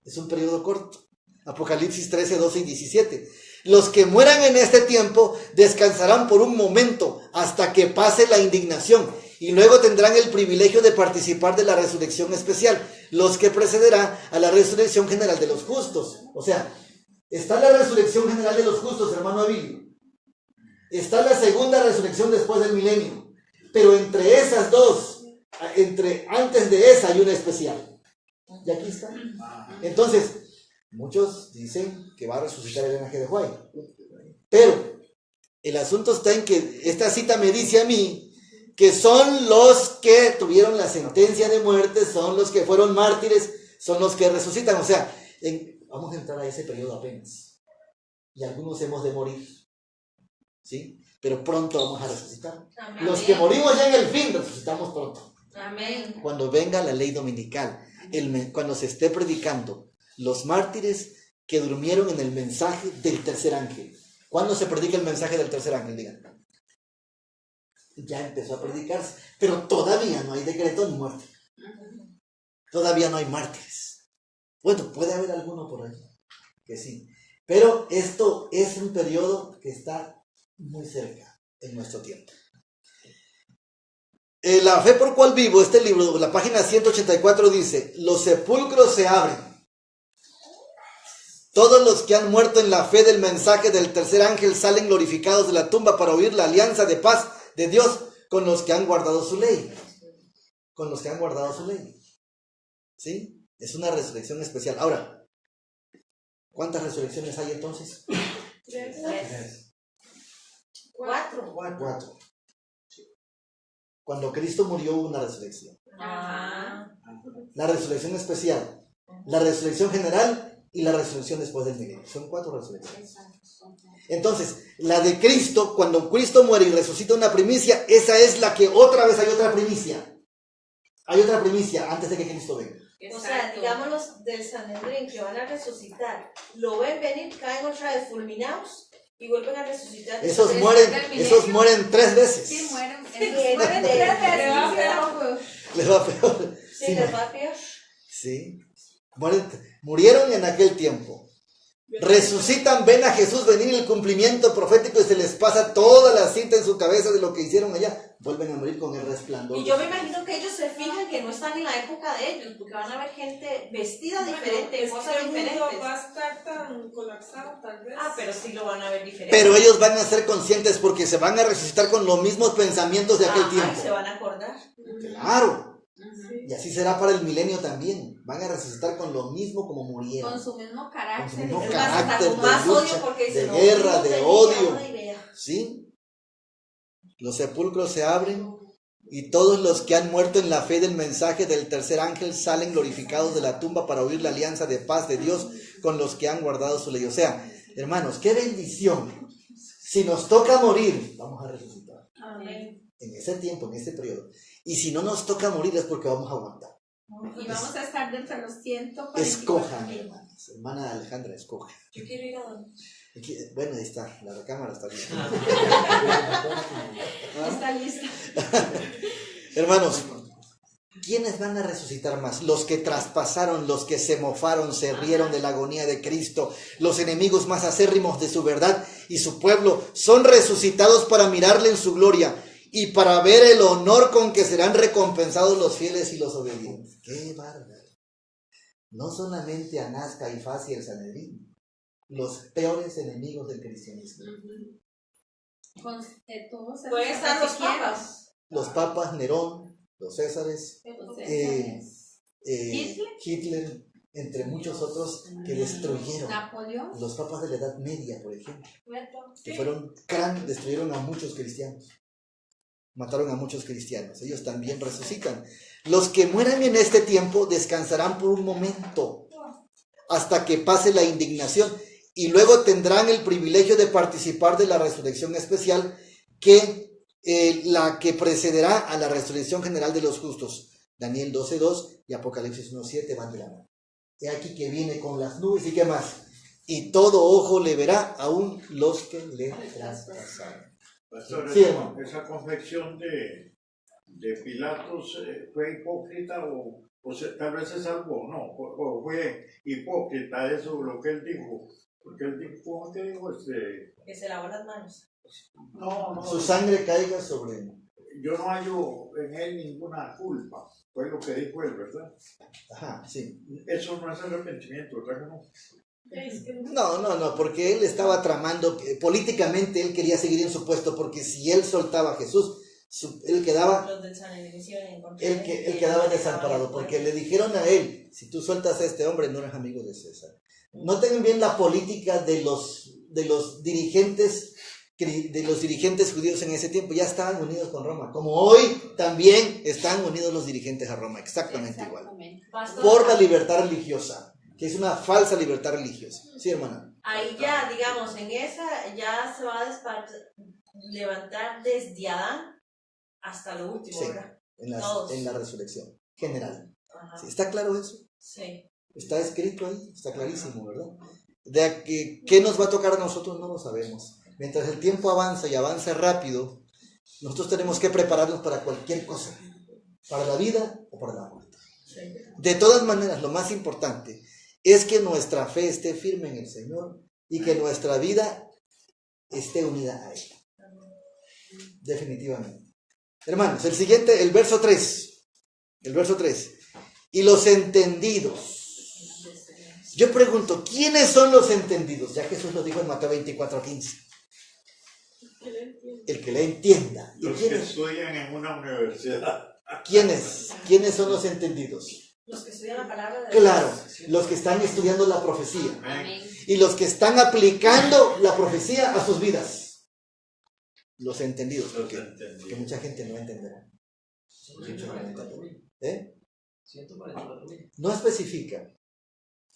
Es un periodo corto. Apocalipsis 13, 12 y 17. Los que mueran en este tiempo descansarán por un momento hasta que pase la indignación y luego tendrán el privilegio de participar de la resurrección especial, los que precederá a la resurrección general de los justos. O sea, está la resurrección general de los justos, hermano Abilio. Está la segunda resurrección después del milenio. Pero entre esas dos, antes de esa hay una especial. Y aquí está. Entonces, muchos dicen que va a resucitar el ángel de Huay. Pero el asunto está en que esta cita me dice a mí que son los que tuvieron la sentencia de muerte, son los que fueron mártires, son los que resucitan. O sea, vamos a entrar a ese periodo apenas. Y algunos hemos de morir. ¿Sí? Pero pronto vamos a resucitar. Amén. Los que morimos ya en el fin, resucitamos pronto. Amén. Cuando venga la ley dominical, cuando se esté predicando los mártires que durmieron en el mensaje del tercer ángel. ¿Cuándo se predica el mensaje del tercer ángel? Digan. Ya empezó a predicarse, pero todavía no hay decreto ni muerte. Todavía no hay mártires. Bueno, puede haber alguno por ahí, que sí. Pero esto es un periodo que está muy cerca en nuestro tiempo. La fe por cual vivo, este libro, la página 184 dice: los sepulcros se abren. Todos los que han muerto en la fe del mensaje del tercer ángel salen glorificados de la tumba para oír la alianza de paz de Dios con los que han guardado su ley. Con los que han guardado su ley. ¿Sí? Es una resurrección especial. Ahora, ¿cuántas resurrecciones hay entonces? 3. 4. 4. Cuando Cristo murió hubo una resurrección. La resurrección especial, la resurrección general y la resurrección después del milenio. Son 4 resurrecciones. Entonces, la de Cristo, cuando Cristo muere y resucita una primicia, esa es la que otra vez hay otra primicia. Hay otra primicia antes de que Cristo venga. O sea, digamos los del Sanedrín que van a resucitar, lo ven venir, caen otra vez fulminados y vuelven a resucitar. Esos mueren 3 veces. Sí, mueren 3 veces. Les va peor. Sí, les va peor. Sí. Murieron en aquel tiempo. Resucitan, ven a Jesús venir en el cumplimiento profético y se les pasa toda la cinta en su cabeza de lo que hicieron allá. Vuelven a morir con el resplandor. Y yo me imagino que ellos se fijan que no están en la época de ellos, porque van a ver gente vestida diferente, cosas diferentes. No va a estar tan colapsado, tal vez. Pero sí lo van a ver diferente. Pero ellos van a ser conscientes porque se van a resucitar con los mismos pensamientos de aquel tiempo. Se van a acordar. Claro. Sí. Y así será para el milenio también. Van a resucitar con lo mismo como murieron. Con su mismo carácter. Con su mismo Es carácter con más de odio lucha, porque de no, guerra, no de tenía odio. una idea. ¿Sí? Los sepulcros se abren y todos los que han muerto en la fe del mensaje del tercer ángel salen glorificados de la tumba para oír la alianza de paz de Dios con los que han guardado su ley. O sea, hermanos, qué bendición. Si nos toca morir, vamos a resucitar. Amén. En ese tiempo, en ese periodo. Y si no nos toca morir es porque vamos a aguantar. Y vamos a estar dentro de los 144. Escojan, hermanos. Hermana Alejandra, escoja. Yo quiero ir a dormir. Bueno, ahí está, la recámara está lista. Está lista. Hermanos, ¿quiénes van a resucitar más? Los que traspasaron, los que se mofaron, se rieron de la agonía de Cristo, los enemigos más acérrimos de su verdad y su pueblo, son resucitados para mirarle en su gloria y para ver el honor con que serán recompensados los fieles y los obedientes. ¡Qué bárbaro! No solamente Anás, Caifás y el Sanedrín, los peores enemigos del cristianismo. Pueden estar los papas. Los papas, Nerón, los Césares, Hitler, entre muchos otros que destruyeron. Napoleón. Los papas de la Edad Media, por ejemplo, que destruyeron a muchos cristianos. Mataron a muchos cristianos. Ellos también resucitan. Los que mueran en este tiempo descansarán por un momento hasta que pase la indignación y luego tendrán el privilegio de participar de la resurrección especial la que precederá a la resurrección general de los justos. Daniel 12:2 y Apocalipsis 1:7 van de la mano. He aquí que viene con las nubes y qué más. Y todo ojo le verá, aún los que le traspasaron. Pastor, Sí, hermano. esa confección de Pilatos fue hipócrita o tal vez es algo, no, o fue hipócrita eso lo que él dijo, Porque él dijo, ¿cómo te dijo? Que se lavó las manos. No, Su sangre caiga sobre él. yo no hallo en él ninguna culpa. Fue lo que dijo él, ¿verdad? Ajá, sí. Eso no es arrepentimiento, ¿verdad que no? No, porque él estaba tramando, políticamente él quería seguir en su puesto, porque si él soltaba a Jesús, él quedaba, Los del Sanedrín hicieron en contra él, de que, él, él quedaba que desamparado, estaban porque en le dijeron a él, si tú sueltas a este hombre, no eres amigo de César. Noten bien la política de los dirigentes judíos en ese tiempo, ya estaban unidos con Roma, como hoy también están unidos los dirigentes a Roma, exactamente igual, Pastor, por la libertad religiosa, que es una falsa libertad religiosa. Sí, hermana. ahí ya, digamos, en esa ya se va a levantar desde Adán hasta lo último, Sí, ¿verdad? en la resurrección general. Ajá. ¿Sí? ¿Está claro eso? Sí. Está escrito ahí, está clarísimo, ¿verdad? De que, ¿qué nos va a tocar a nosotros? No lo sabemos. Mientras el tiempo avanza y avanza rápido, nosotros tenemos que prepararnos para cualquier cosa, para la vida o para la muerte. Sí. De todas maneras, lo más importante es que nuestra fe esté firme en el Señor y que nuestra vida esté unida a Él. Definitivamente. Hermanos, el verso 3. El verso 3. Y los entendidos. Yo pregunto, ¿quiénes son los entendidos? Ya Jesús lo dijo en Mateo 24:15. El que le entienda. ¿Y Los que estudian en una universidad. ¿Quiénes son los entendidos? Los que estudian la palabra de Claro, Dios. los que están estudiando la profecía. Amén. Y los que están aplicando la profecía a sus vidas. Los entendidos. Los Porque entendidos. que mucha gente no entenderá. ¿Eh? 144.000. No especifica.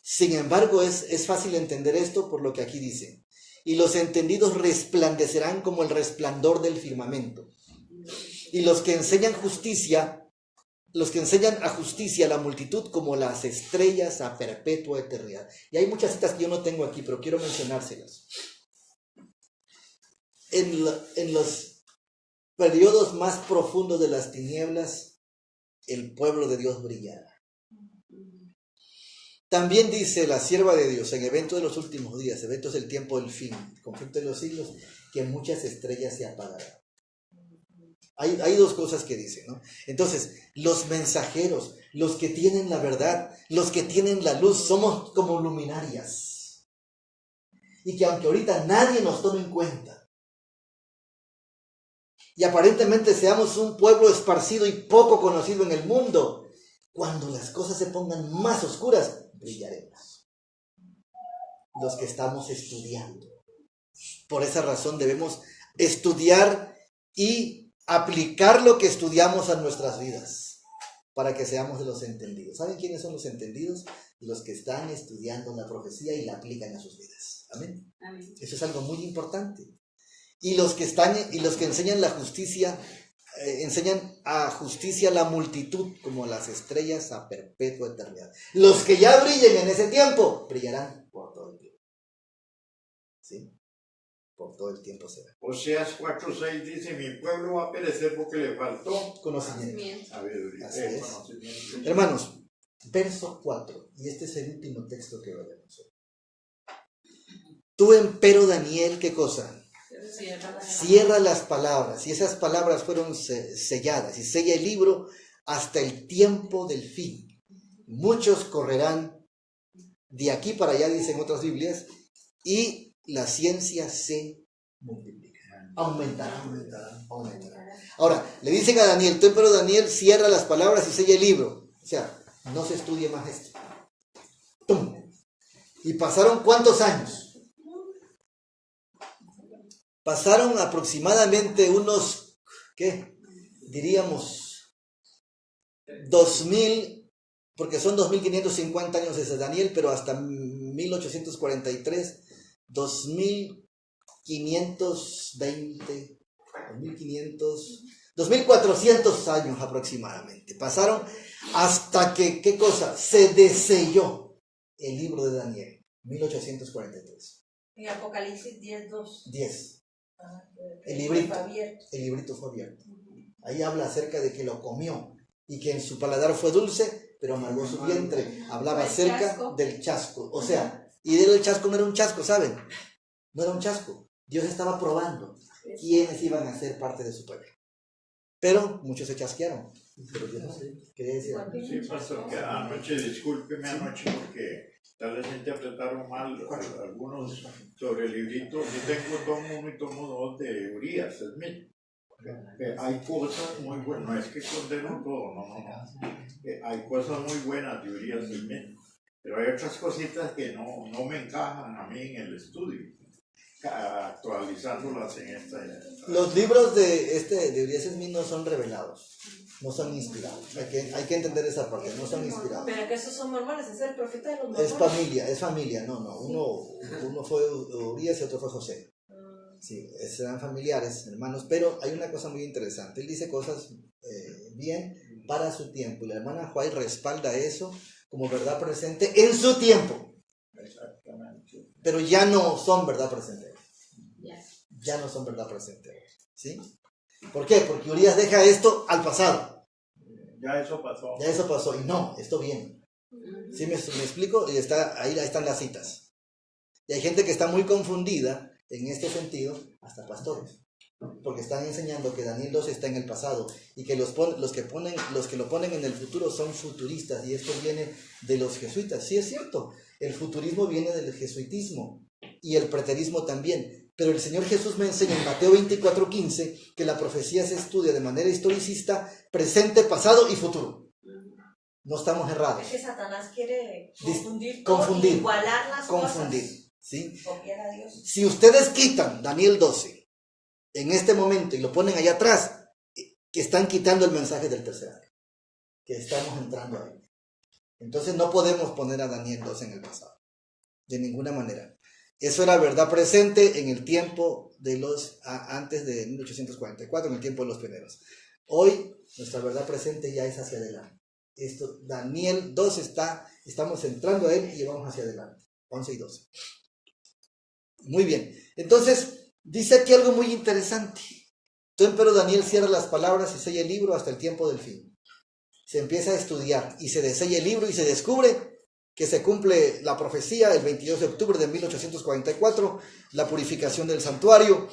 Sin embargo, es fácil entender esto por lo que aquí dice. Y los entendidos resplandecerán como el resplandor del firmamento. Y los que enseñan a justicia a la multitud como las estrellas a perpetua eternidad. Y hay muchas citas que yo no tengo aquí, pero quiero mencionárselas. En los periodos más profundos de las tinieblas, el pueblo de Dios brillará. También dice la sierva de Dios en eventos de los últimos días, eventos del tiempo del fin, conflicto de los siglos, que muchas estrellas se apagarán. Hay dos cosas que dice, ¿no? Entonces, los mensajeros, los que tienen la verdad, los que tienen la luz, somos como luminarias. Y que aunque ahorita nadie nos tome en cuenta, y aparentemente seamos un pueblo esparcido y poco conocido en el mundo, cuando las cosas se pongan más oscuras, brillaremos. Los que estamos estudiando. Por esa razón debemos estudiar y aplicar lo que estudiamos a nuestras vidas, para que seamos de los entendidos. ¿Saben quiénes son los entendidos? Los que están estudiando la profecía y la aplican a sus vidas. Amén. Amén. Eso es algo muy importante. Y los que enseñan la justicia, enseñan a justicia a la multitud como las estrellas a perpetua eternidad. Los que ya brillen en ese tiempo, brillarán por todo el tiempo. ¿Sí? Por todo el tiempo será. Oseas 4:6 dice, mi pueblo va a perecer porque le faltó Conocimiento. sabiduría. Así es. Conocimiento. Hermanos, verso 4, y este es el último texto que veremos hoy. Tú, empero, Daniel, ¿qué cosa? Cierra las palabras, y esas palabras fueron selladas, y sella el libro hasta el tiempo del fin. Muchos correrán de aquí para allá, dicen otras Biblias, y la ciencia se multiplicará, aumentará. Ahora, le dicen a Daniel, tú, empero Daniel, cierra las palabras y sella el libro. O sea, no se estudie más esto. ¡Tum! ¿Y pasaron cuántos años? Pasaron aproximadamente unos, ¿qué? Diríamos 2000, porque son 2550 años desde Daniel, pero hasta 1843, 2520, 2400 años aproximadamente. Pasaron hasta que, ¿qué cosa? Se deselló el libro de Daniel, 1843. En Apocalipsis 10:2. 10. El librito fue abierto. Ahí habla acerca de que lo comió y que en su paladar fue dulce, pero amargó su vientre. Hablaba acerca del chasco. O sea, Y el chasco no era un chasco, ¿saben? No era un chasco. Dios estaba probando quiénes iban a ser parte de su pueblo. Pero muchos se chasquearon. Pero Dios no quería decir algo. Sí, pastor, que anoche, discúlpeme anoche porque tal vez interpretaron mal algunos sobre el librito. Yo tengo tomo 1 y tomo 2 de Urias Smith. Hay cosas muy buenas, no es que condeno todo, no. Hay cosas muy buenas de Urias Smith, pero hay otras cositas que no me encajan a mí en el estudio, actualizándolas en esta. Los libros de Urias Smith no son revelados, no son inspirados. Hay que entender esa parte, no son inspirados. Pero que esos son mormones, es el profeta de los mormones. Es familia, no. Uno fue Urias y otro fue José. Sí, eran familiares, hermanos, pero hay una cosa muy interesante. Él dice cosas bien para su tiempo y la hermana White respalda eso como verdad presente en su tiempo. Exactamente. Pero ya no son verdad presente. Yes. Ya no son verdad presente. ¿Sí? ¿Por qué? Porque Urias deja esto al pasado. Ya eso pasó. Ya eso pasó y no, esto viene. ¿Sí me explico? Y ahí están las citas. Y hay gente que está muy confundida en este sentido, hasta pastores, porque están enseñando que Daniel 2 está en el pasado y que los que lo ponen en el futuro son futuristas, y esto viene de los jesuitas. Sí, es cierto, el futurismo viene del jesuitismo y el preterismo también, pero el Señor Jesús me enseña en Mateo 24:15 que la profecía se estudia de manera historicista, presente, pasado y futuro. No estamos errados. Es que Satanás quiere confundir, igualar las confundir. cosas. ¿Sí? Copiar a Dios. Si ustedes quitan Daniel 12 en este momento y lo ponen allá atrás, que están quitando el mensaje del tercer año, que estamos entrando ahí. Entonces no podemos poner a Daniel 12 en el pasado, de ninguna manera. Eso era verdad presente en el tiempo de antes de 1844, en el tiempo de los pioneros. Hoy nuestra verdad presente ya es hacia adelante. Daniel 12 estamos entrando a él y vamos hacia adelante. 11 y 12. Muy bien, entonces dice aquí algo muy interesante. Entonces, pero Daniel cierra las palabras y sella el libro hasta el tiempo del fin. Se empieza a estudiar y se desella el libro y se descubre que se cumple la profecía el 22 de octubre de 1844, la purificación del santuario,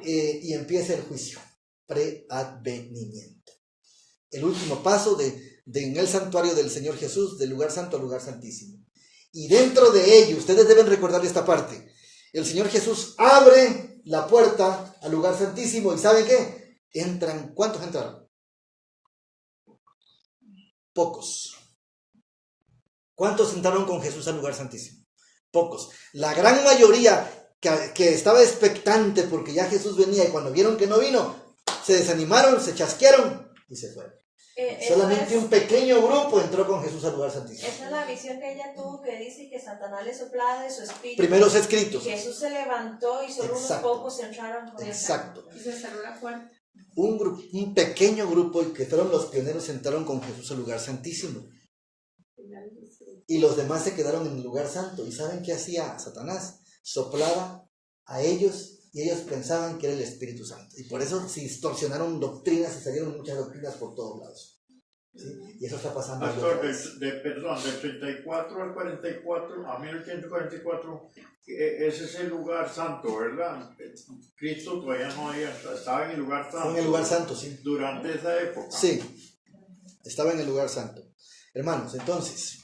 y empieza el juicio, preadvenimiento. El último paso en el santuario del Señor Jesús, del lugar santo al lugar santísimo. Y dentro de ello, ustedes deben recordar esta parte. El Señor Jesús abre la puerta al lugar santísimo y ¿saben qué? ¿Cuántos entraron? Pocos. ¿Cuántos entraron con Jesús al lugar santísimo? Pocos. La gran mayoría que estaba expectante porque ya Jesús venía y cuando vieron que no vino, se desanimaron, se chasquearon y se fueron. Solamente un pequeño grupo entró con Jesús al lugar santísimo. Esa es la visión que ella tuvo, que dice que Satanás le soplaba de su espíritu. Primeros escritos. Y Jesús se levantó y solo Exacto. unos pocos entraron con él. Exacto. Y se cerró la puerta. Un pequeño grupo, que fueron los pioneros, entraron con Jesús al lugar santísimo. Y los demás se quedaron en el lugar santo. ¿Y saben qué hacía Satanás? Soplaba a ellos y ellos pensaban que era el Espíritu Santo. Y por eso se distorsionaron doctrinas y salieron muchas doctrinas por todos lados. ¿Sí? Y eso está pasando. Pastor, del 34 al 44, a 1844, ese es el lugar santo, ¿verdad? Cristo todavía no estaba en el lugar santo. Fue en el lugar santo, sí. Durante esa época. Sí, estaba en el lugar santo. Hermanos, entonces,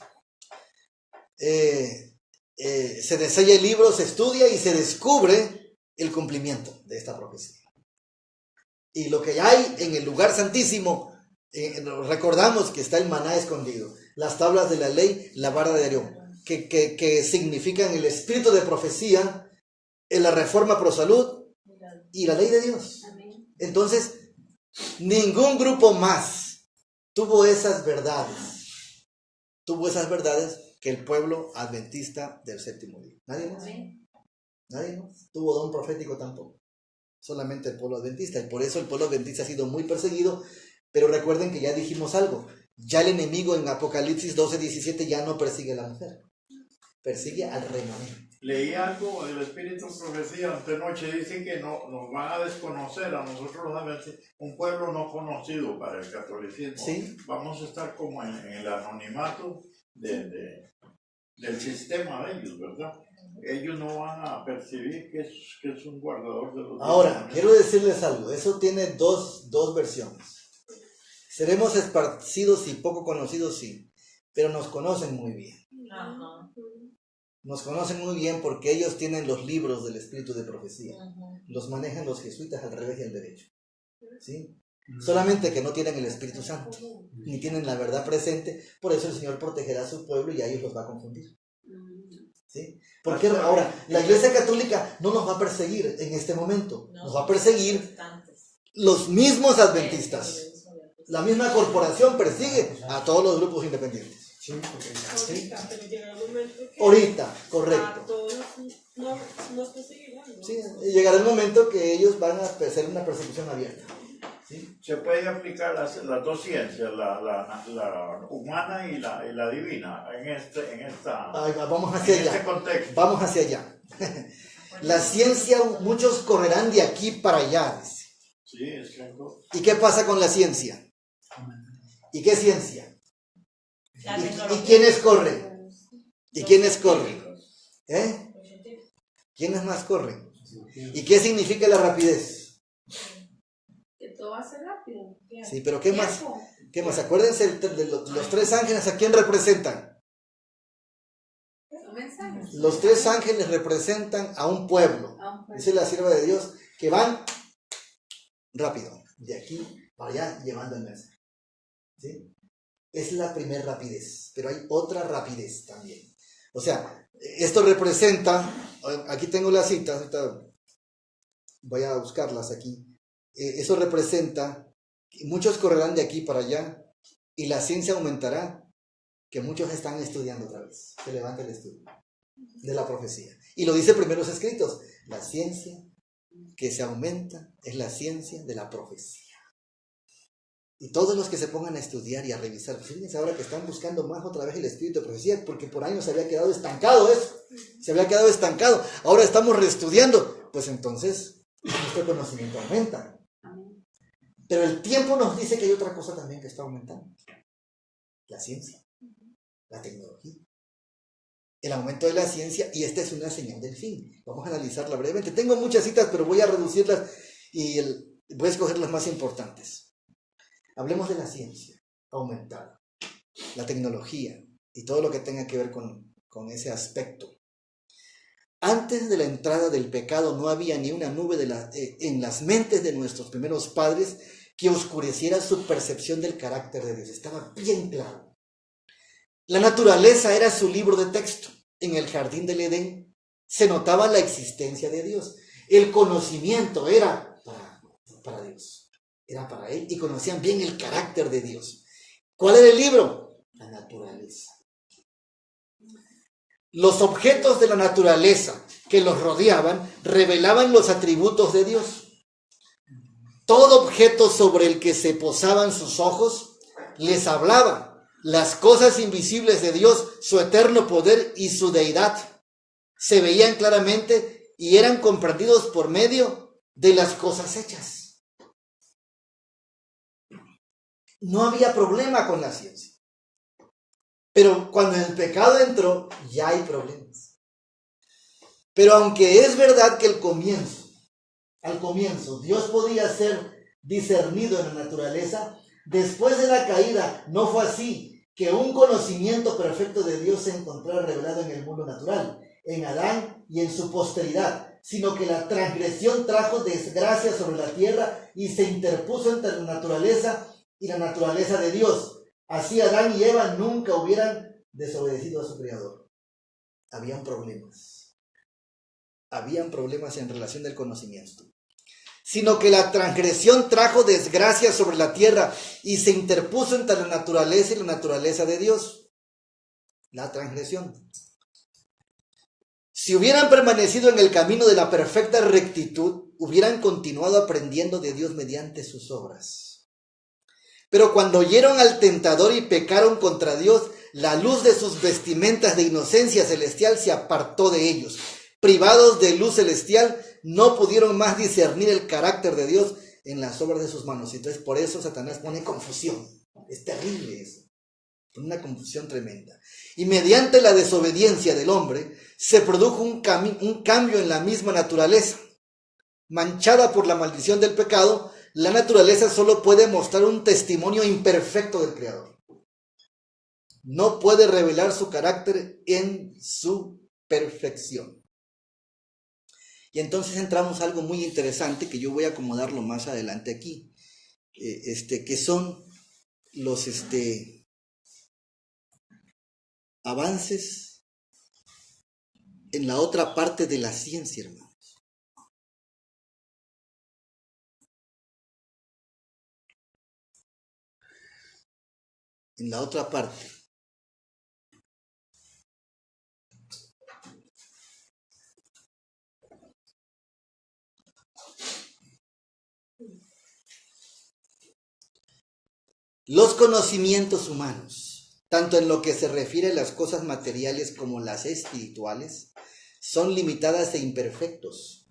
se desella el libro, se estudia y se descubre el cumplimiento de esta profecía. Y lo que hay en el lugar santísimo, recordamos que está el maná escondido, las tablas de la ley, la vara de Aarón, que significan el espíritu de profecía, en la reforma pro salud y la ley de Dios. Entonces, ningún grupo más tuvo esas verdades que el pueblo adventista del séptimo día. ¿Nadie más? Nadie más tuvo don profético tampoco. Solamente el pueblo adventista. Y por eso el pueblo adventista ha sido muy perseguido. Pero recuerden que ya dijimos algo. Ya el enemigo en Apocalipsis 12:17 ya no persigue a la mujer. Persigue al remanente. Leí algo del Espíritu Profecía antenoche. Dice que nos van a desconocer a nosotros los adventistas, un pueblo no conocido para el catolicismo. ¿Sí? Vamos a estar como en el anonimato de del sistema de ellos, ¿verdad? Ellos no van a percibir que es un guardador de los Ahora, demonios. quiero decirles algo, eso tiene dos versiones. Seremos esparcidos y poco conocidos, sí, pero nos conocen muy bien. Ajá. Nos conocen muy bien porque ellos tienen los libros del espíritu de profecía. Los manejan los jesuitas al revés y al derecho. ¿Sí? Solamente que no tienen el Espíritu Santo, ni tienen la verdad presente, por eso el Señor protegerá a su pueblo y a ellos los va a confundir. ¿Sí? Porque ahora, la Iglesia Católica no nos va a perseguir en este momento, nos va a perseguir los mismos adventistas. La misma corporación persigue a todos los grupos independientes. ¿Sí? Ahorita, pero llegará un momento que Ahorita, a correcto. todos nos perseguirán, ¿no? Sí, y llegará el momento que ellos van a hacer una persecución abierta. ¿Sí? Se puede aplicar las dos ciencias, la humana y la divina, en esta Vamos hacia en este allá. contexto. Vamos hacia allá. La ciencia, muchos correrán de aquí para allá. Dice. Sí, es cierto. ¿Y qué pasa con la ciencia? ¿Y qué ciencia? La ¿Y tecnología. quiénes corren? ¿Y quiénes corren? ¿Eh? ¿Quiénes más corren? ¿Y qué significa la rapidez? Que todo va a ser rápido. Sí, pero ¿qué más? Tiempo. ¿Qué más? Acuérdense de los tres ángeles, ¿a quién representan? Un mensaje. Los tres ángeles representan a un pueblo. Dice la sierva de Dios que van rápido, de aquí para allá, llevando el mensaje. ¿Sí? Es la primera rapidez, pero hay otra rapidez también. O sea, esto representa, aquí tengo las citas, ahorita voy a buscarlas aquí. Eso representa que muchos correrán de aquí para allá y la ciencia aumentará, que muchos están estudiando otra vez. Se levanta el estudio de la profecía. Y lo dice primero los escritos, la ciencia que se aumenta es la ciencia de la profecía. Y todos los que se pongan a estudiar y a revisar, fíjense ahora que están buscando más otra vez el espíritu de profecía, porque por años se había quedado estancado eso, se había quedado estancado, ahora estamos reestudiando, pues entonces nuestro conocimiento aumenta. Pero el tiempo nos dice que hay otra cosa también que está aumentando, la ciencia, la tecnología, el aumento de la ciencia, y esta es una señal del fin. Vamos a analizarla brevemente. Tengo muchas citas, pero voy a reducirlas y voy a escoger las más importantes. Hablemos de la ciencia aumentada, la tecnología y todo lo que tenga que ver con ese aspecto. Antes de la entrada del pecado no había ni una nube en las mentes de nuestros primeros padres que oscureciera su percepción del carácter de Dios. Estaba bien claro. La naturaleza era su libro de texto. En el jardín del Edén se notaba la existencia de Dios. El conocimiento era para Dios. Era para él y conocían bien el carácter de Dios. ¿Cuál era el libro? La naturaleza. Los objetos de la naturaleza que los rodeaban revelaban los atributos de Dios. Todo objeto sobre el que se posaban sus ojos les hablaba las cosas invisibles de Dios, su eterno poder y su deidad. Se veían claramente y eran comprendidos por medio de las cosas hechas. No había problema con la ciencia. Pero cuando el pecado entró, ya hay problemas. Pero aunque es verdad que al comienzo, Dios podía ser discernido en la naturaleza, después de la caída no fue así, que un conocimiento perfecto de Dios se encontrara revelado en el mundo natural, en Adán y en su posteridad, sino que la transgresión trajo desgracia sobre la tierra y se interpuso entre la naturaleza y la naturaleza de Dios. Así Adán y Eva nunca hubieran desobedecido a su Creador. Habían problemas en relación del conocimiento. Sino que la transgresión trajo desgracia sobre la tierra y se interpuso entre la naturaleza y la naturaleza de Dios. La transgresión. Si hubieran permanecido en el camino de la perfecta rectitud, hubieran continuado aprendiendo de Dios mediante sus obras. Pero cuando oyeron al tentador y pecaron contra Dios, la luz de sus vestimentas de inocencia celestial se apartó de ellos. Privados de luz celestial, no pudieron más discernir el carácter de Dios en las obras de sus manos. Entonces, por eso Satanás pone confusión. Es terrible eso. una confusión tremenda. Y mediante la desobediencia del hombre se produjo un cambio en la misma naturaleza. Manchada por la maldición del pecado, la naturaleza solo puede mostrar un testimonio imperfecto del Creador. No puede revelar su carácter en su perfección. Y entonces entramos a algo muy interesante que yo voy a acomodarlo más adelante aquí, que son los avances en la otra parte de la ciencia, hermanos. En la otra parte. Los conocimientos humanos, tanto en lo que se refiere a las cosas materiales como las espirituales, son limitadas e imperfectos.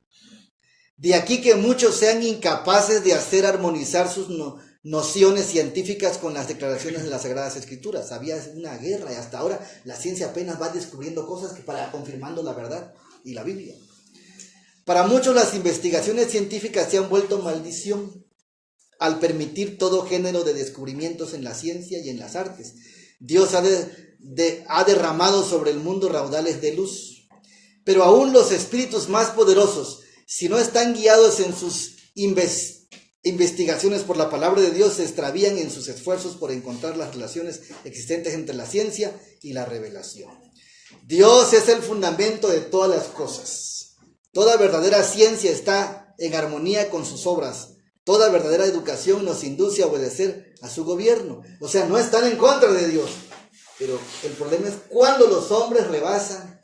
De aquí que muchos sean incapaces de hacer armonizar sus nociones científicas con las declaraciones de las Sagradas Escrituras. Había una guerra y hasta ahora la ciencia apenas va descubriendo cosas que para confirmando la verdad y la Biblia. Para muchos las investigaciones científicas se han vuelto maldición al permitir todo género de descubrimientos en la ciencia y en las artes. Dios ha derramado sobre el mundo raudales de luz, pero aún los espíritus más poderosos, si no están guiados en sus investigaciones por la palabra de Dios, se extravían en sus esfuerzos por encontrar las relaciones existentes entre la ciencia y la revelación. Dios es el fundamento de todas las cosas. Toda verdadera ciencia está en armonía con sus obras. Toda verdadera educación nos induce a obedecer a su gobierno. O sea, no están en contra de Dios. Pero el problema es cuando los hombres rebasan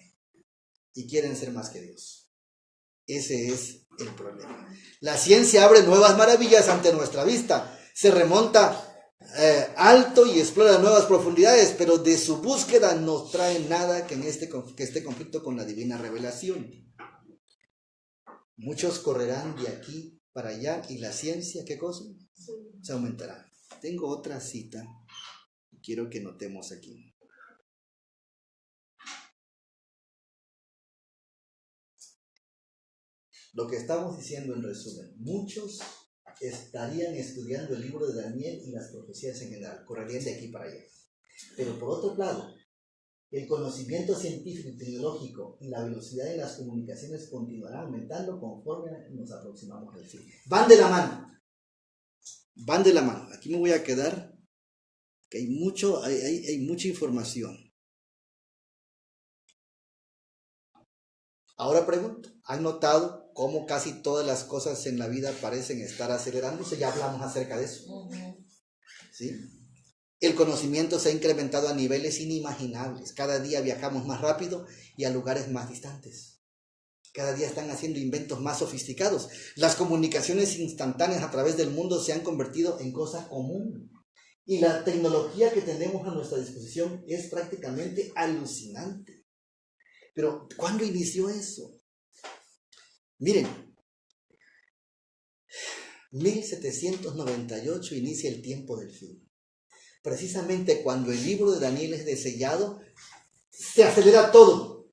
y quieren ser más que Dios. Ese es el problema. La ciencia abre nuevas maravillas ante nuestra vista. Se remonta alto y explora nuevas profundidades, pero de su búsqueda no trae nada que esté conflicto con la divina revelación. Muchos correrán de aquí para allá y la ciencia, ¿qué cosa? Se aumentará. Tengo otra cita y quiero que notemos aquí. Lo que estamos diciendo en resumen, muchos estarían estudiando el libro de Daniel y las profecías en general, correrían de aquí para allá. Pero por otro lado, el conocimiento científico y tecnológico y la velocidad de las comunicaciones continuará aumentando conforme nos aproximamos al fin. Van de la mano. Van de la mano. Aquí me voy a quedar, que hay mucha información. Ahora pregunto, ¿han notado cómo casi todas las cosas en la vida parecen estar acelerándose? Ya hablamos acerca de eso. ¿Sí? El conocimiento se ha incrementado a niveles inimaginables. Cada día viajamos más rápido y a lugares más distantes. Cada día están haciendo inventos más sofisticados. Las comunicaciones instantáneas a través del mundo se han convertido en cosa común. Y la tecnología que tenemos a nuestra disposición es prácticamente alucinante. Pero, ¿cuándo inició eso? Miren, 1798 inicia el tiempo del fin. Precisamente cuando el libro de Daniel es desellado, se acelera todo.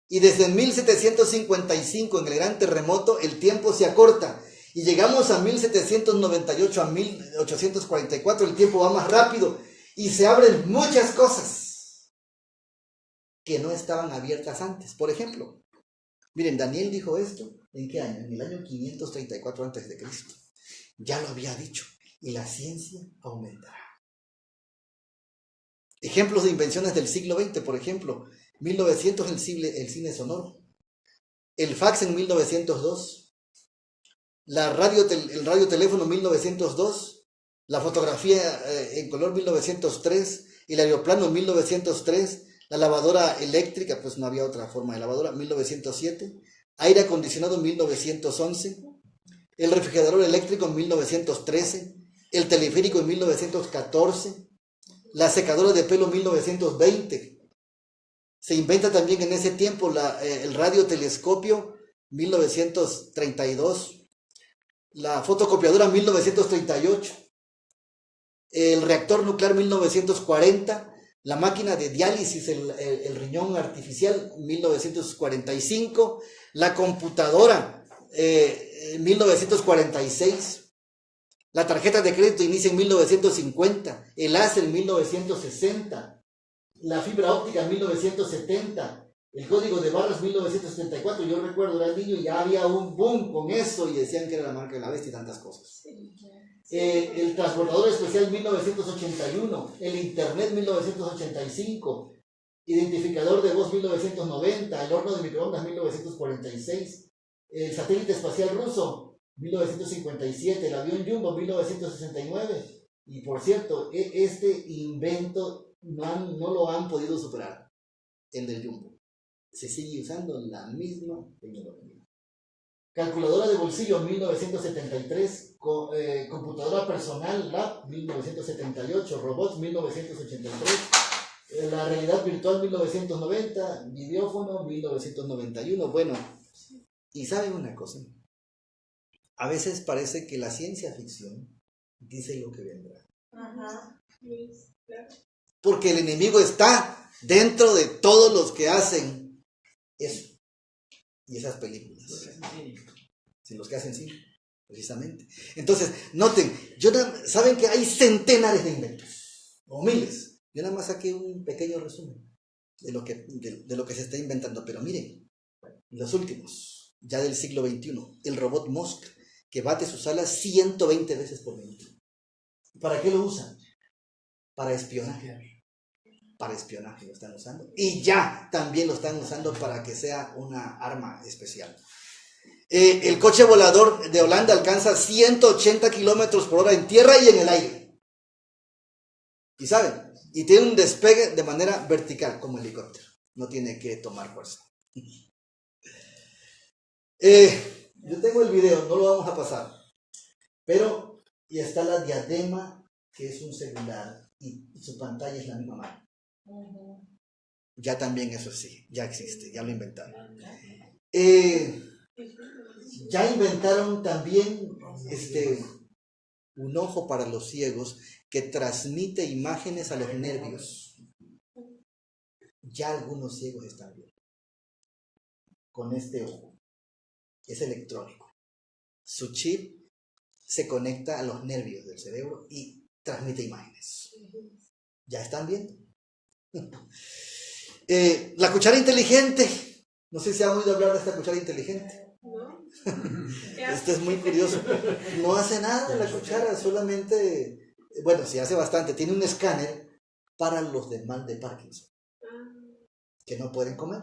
Y desde 1755, en el gran terremoto, el tiempo se acorta. Y llegamos a 1798, a 1844, el tiempo va más rápido. Y se abren muchas cosas que no estaban abiertas antes. Por ejemplo, miren, Daniel dijo esto, ¿en qué año? En el año 534 a.C. Ya lo había dicho. Y la ciencia aumentará. Ejemplos de invenciones del siglo XX, por ejemplo, 1900 el cine sonoro, el fax en 1902, el radioteléfono 1902, la fotografía en color 1903, el aeroplano 1903, la lavadora eléctrica, pues no había otra forma de lavadora, 1907, aire acondicionado 1911, el refrigerador eléctrico en 1913, el teleférico en 1914, la secadora de pelo en 1920. Se inventa también en ese tiempo el radiotelescopio 1932, la fotocopiadora 1938, el reactor nuclear 1940, la máquina de diálisis, el riñón artificial 1945, la computadora 1946, la tarjeta de crédito inicia en 1950, el láser en 1960, la fibra óptica en 1970, el código de barras 1974. Yo recuerdo, era niño y ya había un boom con eso y decían que era la marca de la bestia y tantas cosas. El transbordador especial 1981, el internet 1985, identificador de voz 1990, el horno de microondas 1946, el satélite espacial ruso 1957, el avión Jumbo 1969. Y por cierto, este invento no lo han podido superar, el del Jumbo. Se sigue usando la misma tecnología. Calculadora de bolsillo 1973, computadora personal Lab 1978, robots 1983, la realidad virtual 1990, videófono 1991. Bueno, y saben una cosa, a veces parece que la ciencia ficción dice lo que vendrá. Ajá. Porque el enemigo está dentro de todos los que hacen eso y esas películas. Sí, los que hacen cine, precisamente. Entonces, noten, saben que hay centenares de inventos, o miles. Yo nada más saqué un pequeño resumen de lo que se está inventando. Pero miren, los últimos, ya del siglo XXI, el robot Mosca, que bate sus alas 120 veces por minuto. ¿Para qué lo usan? Para espionaje. Para espionaje lo están usando. Y ya también lo están usando para que sea una arma especial. El coche volador de Holanda alcanza 180 kilómetros por hora en tierra y en el aire. ¿Y saben? Y tiene un despegue de manera vertical, como helicóptero. No tiene que tomar fuerza. Yo tengo el video, no lo vamos a pasar. Pero, y está la diadema, que es un celular, y su pantalla es la misma mano. Ya también eso sí, ya existe, ya lo inventaron. Ya inventaron también un ojo para los ciegos que transmite imágenes a los nervios. Ya algunos ciegos están bien con este ojo. Es electrónico. Su chip se conecta a los nervios del cerebro y transmite imágenes. ¿Ya están bien? La cuchara inteligente. No sé si han oído hablar de esta cuchara inteligente. ¿No? Esto es muy curioso. No hace nada la cuchara, solamente, bueno, sí hace bastante. Tiene un escáner para los de mal de Parkinson, que no pueden comer.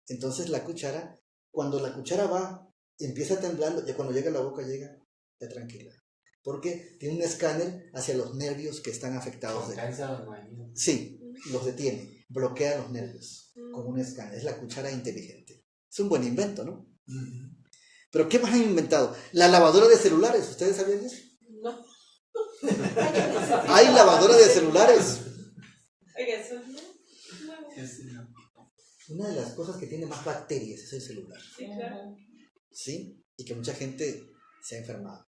Entonces la cuchara, cuando la cuchara va, empieza temblando, y cuando llega a la boca llega ya tranquila. Porque tiene un escáner hacia los nervios que están afectados. Sí, los detiene, bloquea los nervios con un escáner. Es la cuchara inteligente. Es un buen invento, ¿no? Pero ¿qué más han inventado? La lavadora de celulares, ¿ustedes sabían eso? No. Hay lavadora de celulares. Eso no. Una de las cosas que tiene más bacterias es el celular. Sí, claro. ¿Sí? Y que mucha gente se ha enfermado.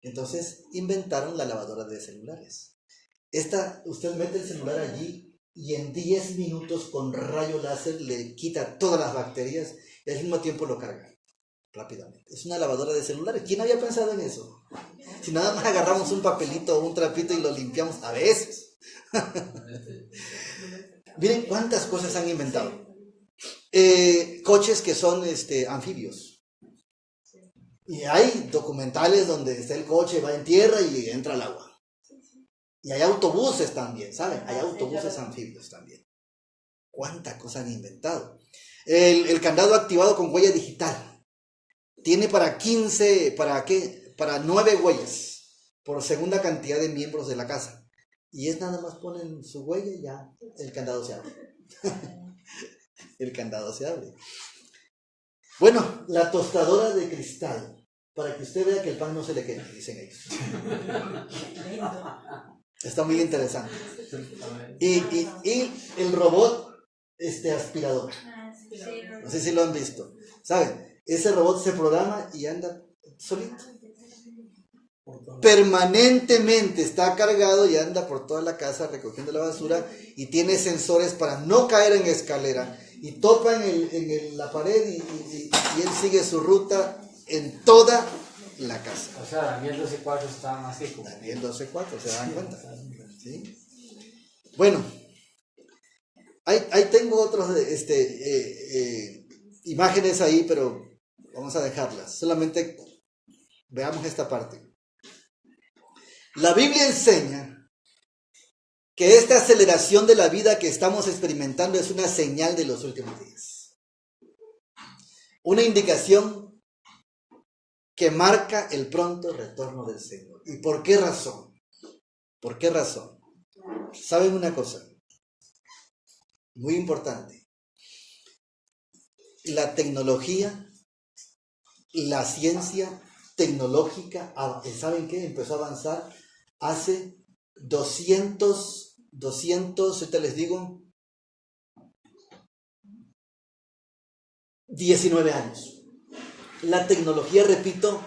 Entonces inventaron la lavadora de celulares. Usted mete el celular allí y en 10 minutos con rayo láser le quita todas las bacterias y al mismo tiempo lo carga rápidamente. Es una lavadora de celulares. ¿Quién había pensado en eso? Si nada más agarramos un papelito o un trapito y lo limpiamos a veces. Miren cuántas cosas han inventado. Coches que son anfibios. Y hay documentales donde está el coche, va en tierra y entra al agua. Y hay autobuses también, ¿saben? Hay autobuses anfibios también. ¿Cuánta cosa han inventado? El candado activado con huella digital. Tiene para 9 huellas por segunda cantidad de miembros de la casa. Y es nada más ponen su huella y ya el candado se abre. El candado se abre. Bueno, la tostadora de cristal, para que usted vea que el pan no se le queme, dicen ellos. Está muy interesante. Y el robot aspirador. No sé si lo han visto. ¿Saben? Ese robot se programa y anda solito. permanentemente está cargado y anda por toda la casa recogiendo la basura y tiene sensores para no caer en escalera y topa en la pared y él sigue su ruta en toda la casa. O sea, Daniel 12:4 está así como. Daniel 12:4, ¿se dan cuenta? ¿Sí? Bueno, ahí tengo otras imágenes ahí, pero vamos a dejarlas. Solamente veamos esta parte. La Biblia enseña que esta aceleración de la vida que estamos experimentando es una señal de los últimos días. Una indicación que marca el pronto retorno del Señor. ¿Y por qué razón? ¿Por qué razón? ¿Saben una cosa? Muy importante. La tecnología, la ciencia tecnológica, ¿saben qué? Empezó a avanzar hace 200, ahorita les digo, 19 años. La tecnología, repito,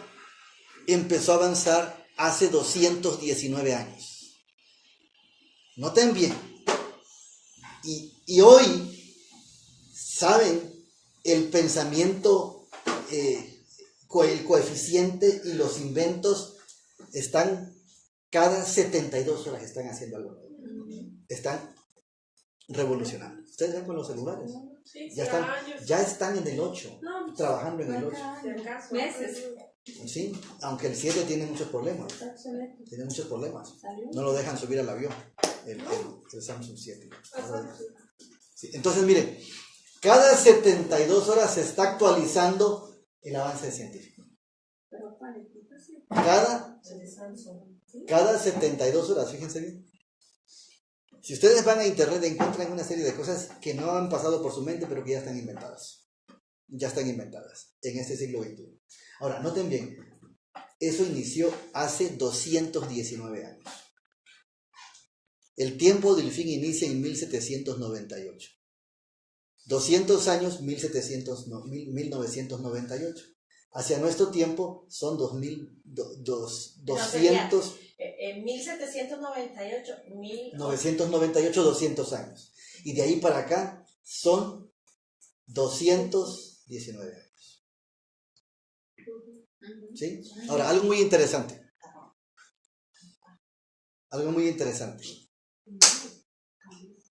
empezó a avanzar hace 219 años. Noten bien. Y hoy, ¿saben? El pensamiento, el coeficiente y los inventos están cada 72 horas, están haciendo algo nuevo. Están revolucionando. Ustedes ven con los celulares. Ya están en el 8, trabajando en el 8. Meses. Sí, aunque el 7 tiene muchos problemas. Tiene muchos problemas. No lo dejan subir al avión, el Samsung 7. Sí, entonces, miren, cada 72 horas se está actualizando el avance científico. Cada 72 horas, fíjense bien. Si ustedes van a internet encuentran una serie de cosas que no han pasado por su mente, pero que ya están inventadas. Ya están inventadas en este siglo XXI. Ahora, noten bien, eso inició hace 219 años. El tiempo del fin inicia en 1798. 200 años, 1998. Hacia nuestro tiempo son 200... En 1798, 998, 200 años. Y de ahí para acá son 219 años. ¿Sí? Ahora, algo muy interesante. Algo muy interesante.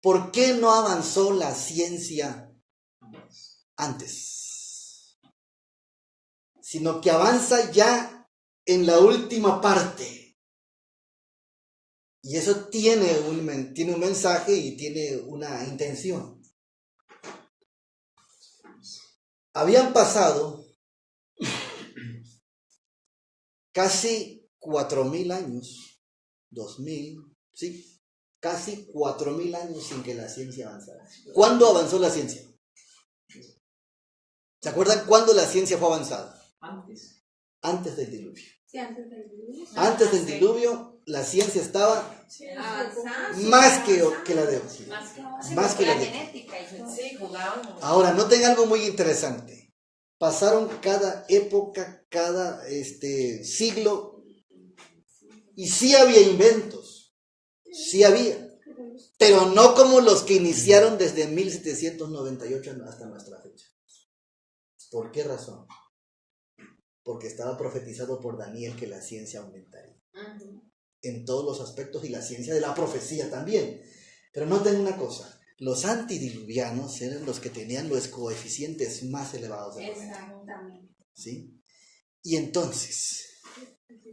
¿Por qué no avanzó la ciencia antes? Sino que avanza ya en la última parte. Y eso tiene un mensaje y tiene una intención. Habían pasado casi 4.000 años, 2.000, sí, casi 4.000 años sin que la ciencia avanzara. ¿Cuándo avanzó la ciencia? ¿Se acuerdan cuándo la ciencia fue avanzada? Antes del diluvio. Sí, antes del diluvio. Antes del diluvio, la ciencia estaba Avanzando. más que la de hoy. Más que la de hoy. genética. sí, jugábamos. Ahora, noten algo muy interesante. Pasaron cada época, cada siglo, y sí había inventos, sí había, pero no como los que iniciaron desde 1798 hasta nuestra fecha. ¿Por qué razón? Porque estaba profetizado por Daniel que la ciencia aumentaría. En todos los aspectos y la ciencia de la profecía también. Pero noten una cosa, los antidiluvianos eran los que tenían los coeficientes más elevados de la mente. Exactamente. ¿Sí? Y entonces,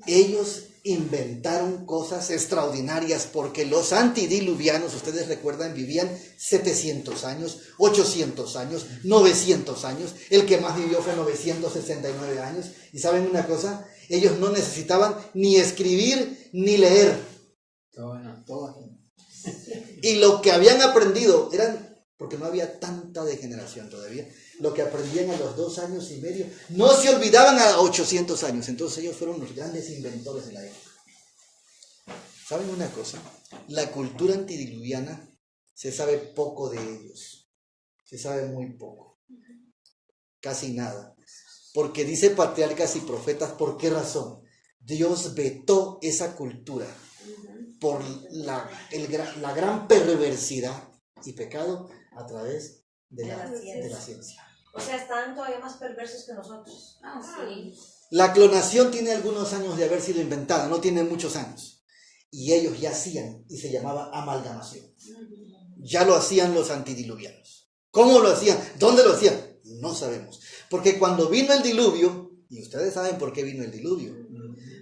ellos inventaron cosas extraordinarias porque los antidiluvianos, ustedes recuerdan, vivían 700 años, 800 años, 900 años. El que más vivió fue 969 años. Y ¿saben una cosa? Ellos no necesitaban ni escribir ni leer. Todo aquí. Y lo que habían aprendido porque no había tanta degeneración todavía, lo que aprendían a los 2 años y medio, no se olvidaban a 800 años. Entonces ellos fueron los grandes inventores de la época. ¿Saben una cosa? La cultura antidiluviana, se sabe poco de ellos. Se sabe muy poco. Casi nada. Porque dice patriarcas y profetas, ¿por qué razón? Dios vetó esa cultura por la gran perversidad y pecado a través de la ciencia. O sea, están todavía más perversos que nosotros. Ah, sí. La clonación tiene algunos años de haber sido inventada, no tiene muchos años. Y ellos ya hacían, y se llamaba amalgamación. Ya lo hacían los antidiluvianos. ¿Cómo lo hacían? ¿Dónde lo hacían? No sabemos. Porque cuando vino el diluvio, y ustedes saben por qué vino el diluvio,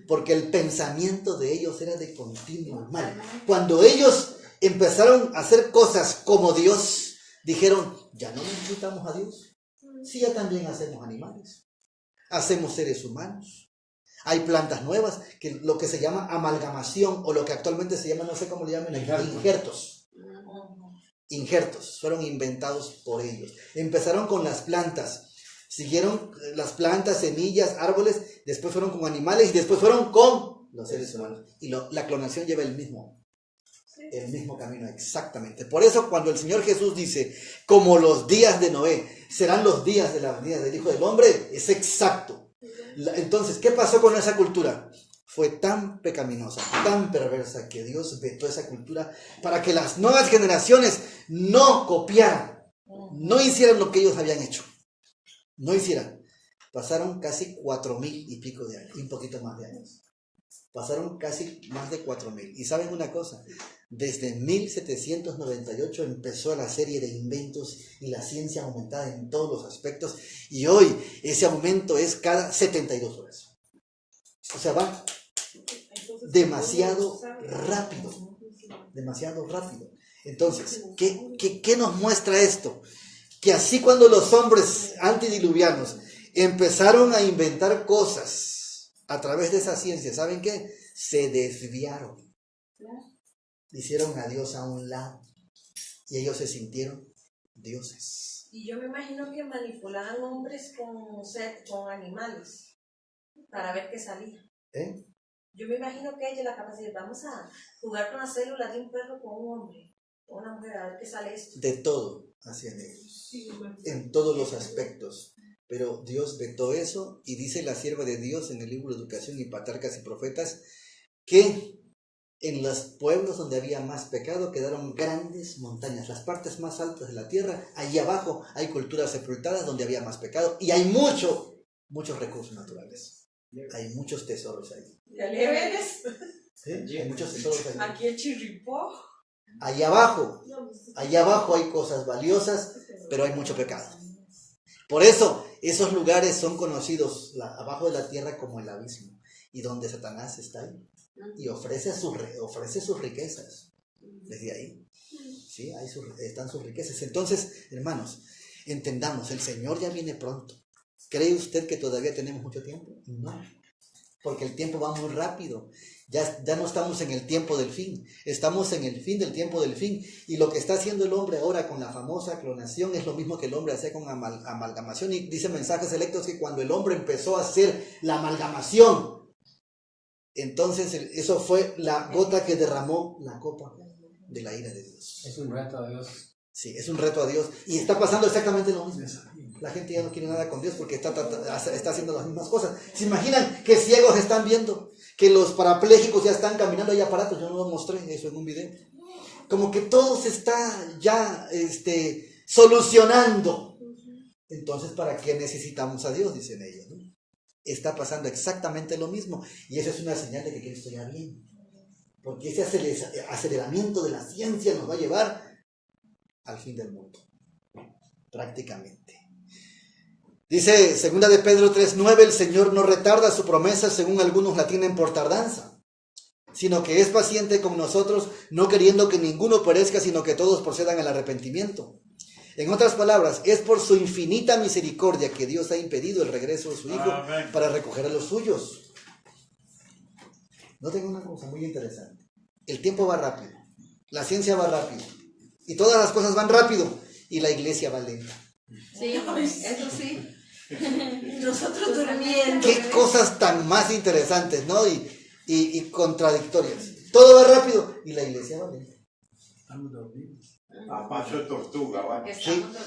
porque el pensamiento de ellos era de continuo mal. Cuando ellos empezaron a hacer cosas como Dios, dijeron, ya no necesitamos a Dios. Si ya también hacemos animales, hacemos seres humanos. Hay plantas nuevas, que lo que se llama amalgamación, o lo que actualmente se llama, no sé cómo le llaman, injertos. Injertos, fueron inventados por ellos. Empezaron con las plantas, siguieron las plantas, semillas, árboles, después fueron con animales y después fueron con los seres humanos. Y la clonación lleva el mismo camino exactamente. Por eso cuando el Señor Jesús dice, como los días de Noé serán los días de la venida del Hijo del Hombre, es exacto. Entonces, ¿qué pasó con esa cultura? Fue tan pecaminosa, tan perversa, que Dios vetó esa cultura para que las nuevas generaciones no copiaran, no hicieran lo que ellos habían hecho. No hicieran. Pasaron casi 4,000 y pico de años, y un poquito más de años. Pasaron casi más de 4,000. Y ¿saben una cosa? Desde 1798 empezó la serie de inventos y la ciencia aumentada en todos los aspectos. Y hoy ese aumento es cada 72 horas. O sea, va demasiado rápido. Demasiado rápido. Entonces, ¿qué nos muestra esto? Que así cuando los hombres antidiluvianos empezaron a inventar cosas a través de esa ciencia, ¿saben qué? Se desviaron. Hicieron a Dios a un lado. Y ellos se sintieron dioses. Y yo me imagino que manipulaban hombres con animales para ver qué salía. Yo me imagino que ellos la capacidad, vamos a jugar con las células de un perro con un hombre, con una mujer, a ver qué sale esto. De todo hacían ellos, en todos los aspectos. Pero Dios vetó eso, y dice la sierva de Dios en el libro de Educación y Patriarcas y Profetas que en los pueblos donde había más pecado quedaron grandes montañas, las partes más altas de la tierra. Allí abajo hay culturas sepultadas donde había más pecado, y hay muchos recursos naturales. Hay muchos tesoros ahí. ¿Ya le ves? ¿Sí? Hay muchos tesoros ahí. Aquí el chirripó. Allá abajo hay cosas valiosas, pero hay mucho pecado. Por eso esos lugares son conocidos abajo de la tierra como el abismo, y donde Satanás está ahí y ofrece sus riquezas desde ahí. ¿Sí? Ahí están sus riquezas. Entonces, hermanos, entendamos, el Señor ya viene pronto. ¿Cree usted que todavía tenemos mucho tiempo? No, porque el tiempo va muy rápido. Ya no estamos en el tiempo del fin, estamos en el fin del tiempo del fin. Y lo que está haciendo el hombre ahora con la famosa clonación es lo mismo que el hombre hacía con amalgamación. Y dice Mensajes Selectos que cuando el hombre empezó a hacer la amalgamación, entonces eso fue la gota que derramó la copa de la ira de Dios. Es un reto a Dios. Sí, es un reto a Dios. Y está pasando exactamente lo mismo. La gente ya no quiere nada con Dios porque está haciendo las mismas cosas. ¿Se imaginan que ciegos están viendo? Que los parapléjicos ya están caminando, hay aparatos. Yo no lo mostré eso en un video. Como que todo se está ya solucionando. Entonces, ¿para qué necesitamos a Dios? Dicen ellos, ¿no? Está pasando exactamente lo mismo. Y eso es una señal de que Cristo ya viene. Porque ese aceleramiento de la ciencia nos va a llevar al fin del mundo. Prácticamente. Dice 2 de Pedro 3:9, el Señor no retarda su promesa, según algunos la tienen por tardanza, sino que es paciente con nosotros, no queriendo que ninguno perezca, sino que todos procedan al arrepentimiento. En otras palabras, es por su infinita misericordia que Dios ha impedido el regreso de su Hijo. Amén. Para recoger a los suyos. Noten una cosa muy interesante. El tiempo va rápido, la ciencia va rápido, y todas las cosas van rápido, y la iglesia va lenta. Sí, eso sí. Nosotros durmiendo. Qué cosas tan más interesantes, ¿no? Y contradictorias. Todo va rápido y la iglesia va lenta. A paso de tortuga, ¿vale?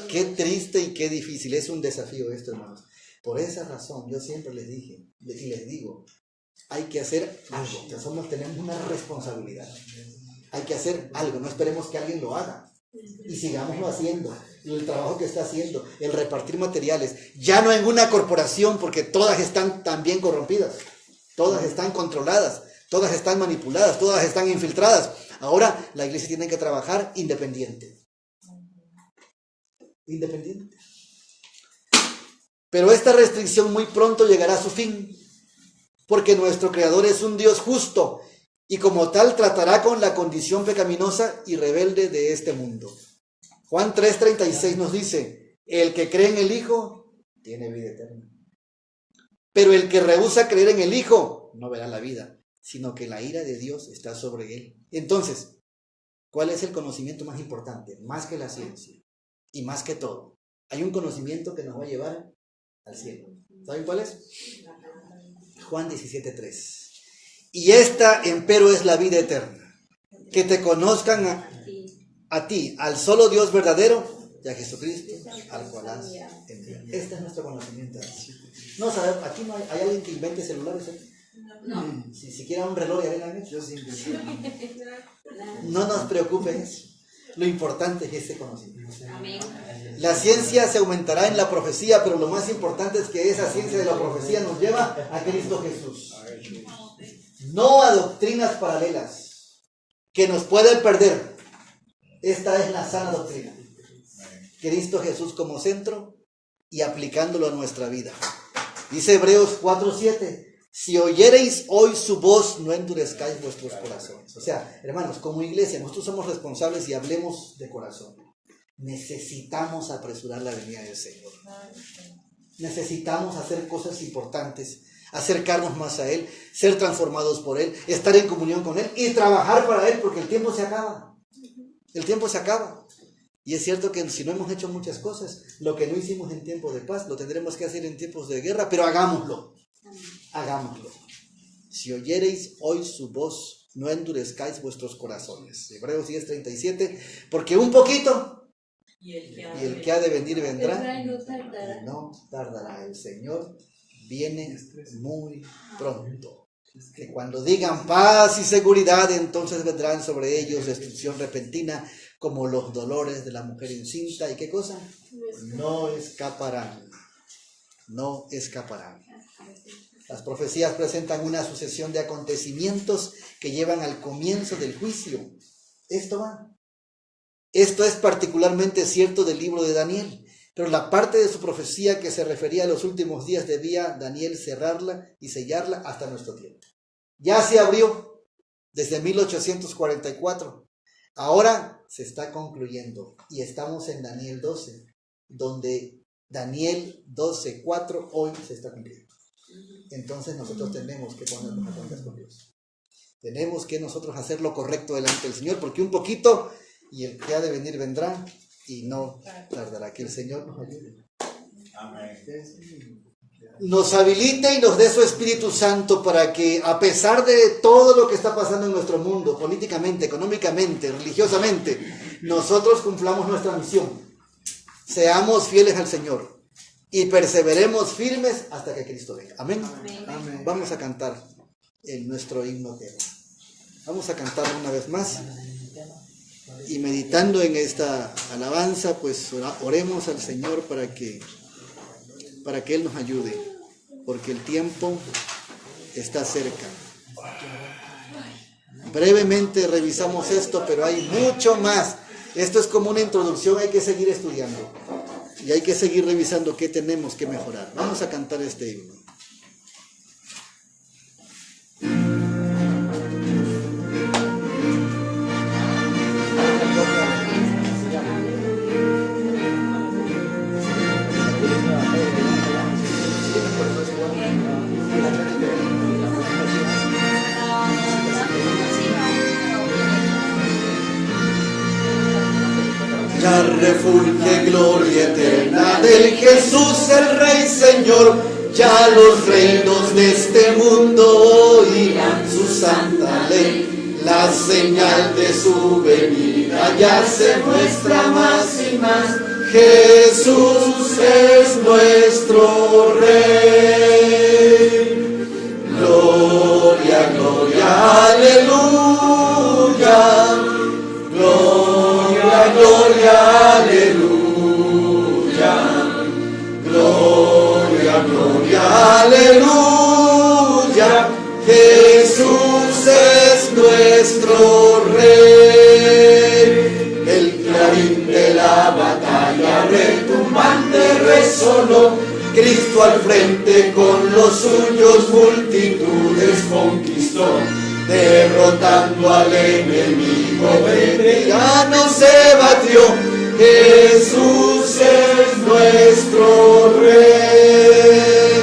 Qué triste y qué difícil. Es un desafío esto, hermanos. Por esa razón yo siempre les dije y les digo, Hay que hacer algo. Tenemos una responsabilidad. Hay que hacer algo. No esperemos que alguien lo haga. Y sigámoslo haciendo. El trabajo que está haciendo, el repartir materiales. Ya no en una corporación, porque todas están también corrompidas. Todas están controladas. Todas están manipuladas. Todas están infiltradas. Ahora la iglesia tiene que trabajar independiente. Independiente. Pero esta restricción muy pronto llegará a su fin, porque nuestro Creador es un Dios justo y como tal tratará con la condición pecaminosa y rebelde de este mundo. Juan 3:36 nos dice: el que cree en el Hijo tiene vida eterna, pero el que rehúsa creer en el Hijo no verá la vida, sino que la ira de Dios está sobre él. Entonces, ¿cuál es el conocimiento más importante? Más que la ciencia y más que todo, hay un conocimiento que nos va a llevar al cielo. ¿Saben cuál es? Juan 17:3. Y esta, empero, es la vida eterna, que te conozcan a ti, al solo Dios verdadero, y a Jesucristo, al cual has enviado. Este es nuestro conocimiento. No sabemos, aquí no hay alguien que invente celulares, ¿eh? No. Si siquiera un reloj ya ven a yo sí. No nos preocupen eso. Lo importante es ese conocimiento. Amén. La ciencia se aumentará en la profecía, pero lo más importante es que esa ciencia de la profecía nos lleva a Cristo Jesús. No a doctrinas paralelas que nos pueden perder. Esta es la sana doctrina. Cristo Jesús como centro y aplicándolo a nuestra vida. Dice Hebreos 4:7. Si oyereis hoy su voz, no endurezcáis vuestros corazones. O sea, hermanos, como iglesia, nosotros somos responsables y hablemos de corazón. Necesitamos apresurar la venida del Señor. Necesitamos hacer cosas importantes, acercarnos más a Él, ser transformados por Él, estar en comunión con Él y trabajar para Él, porque el tiempo se acaba. El tiempo se acaba. Y es cierto que si no hemos hecho muchas cosas, lo que no hicimos en tiempo de paz, lo tendremos que hacer en tiempos de guerra, pero hagámoslo. Hagámoslo. Si oyereis hoy su voz, no endurezcáis vuestros corazones. Hebreos 10:37. Porque un poquito y el que ha de venir vendrá y no tardará. El Señor viene muy pronto. Que cuando digan paz y seguridad, entonces vendrán sobre ellos destrucción repentina, como los dolores de la mujer encinta. ¿Y qué cosa? No escaparán. No escaparán. Las profecías presentan una sucesión de acontecimientos que llevan al comienzo del juicio. Esto es particularmente cierto del libro de Daniel, pero la parte de su profecía que se refería a los últimos días debía Daniel cerrarla y sellarla hasta nuestro tiempo. Ya se abrió desde 1844. Ahora se está concluyendo y estamos en Daniel 12, donde Daniel 12:4 hoy se está cumpliendo. Entonces nosotros tenemos que ponernos a cuentas con Dios. Tenemos que nosotros hacer lo correcto delante del Señor, porque un poquito y el que ha de venir vendrá y no tardará. Que el Señor nos ayude. Amén. Nos habilite y nos dé su Espíritu Santo para que, a pesar de todo lo que está pasando en nuestro mundo, políticamente, económicamente, religiosamente, nosotros cumplamos nuestra misión. Seamos fieles al Señor y perseveremos firmes hasta que Cristo venga. Amén. Amén. Vamos a cantar en nuestro himno tema. Vamos a cantar una vez más. Y meditando en esta alabanza, pues oremos al Señor para que Él nos ayude, porque el tiempo está cerca. Brevemente revisamos esto, pero hay mucho más. Esto es como una introducción, hay que seguir estudiando y hay que seguir revisando qué tenemos que mejorar. Vamos a cantar este himno. Ya refulge gloria eterna del Jesús el Rey Señor, ya los reinos de este mundo oirán su santa ley, la señal de su venida ya se muestra más y más, Jesús es nuestro Rey. Gloria aleluya, Jesús es nuestro Rey. El clarín de la batalla retumbante resonó, Cristo al frente con los suyos multitudes conquistó, derrotando al enemigo, ya no se batió. Jesús es nuestro Rey.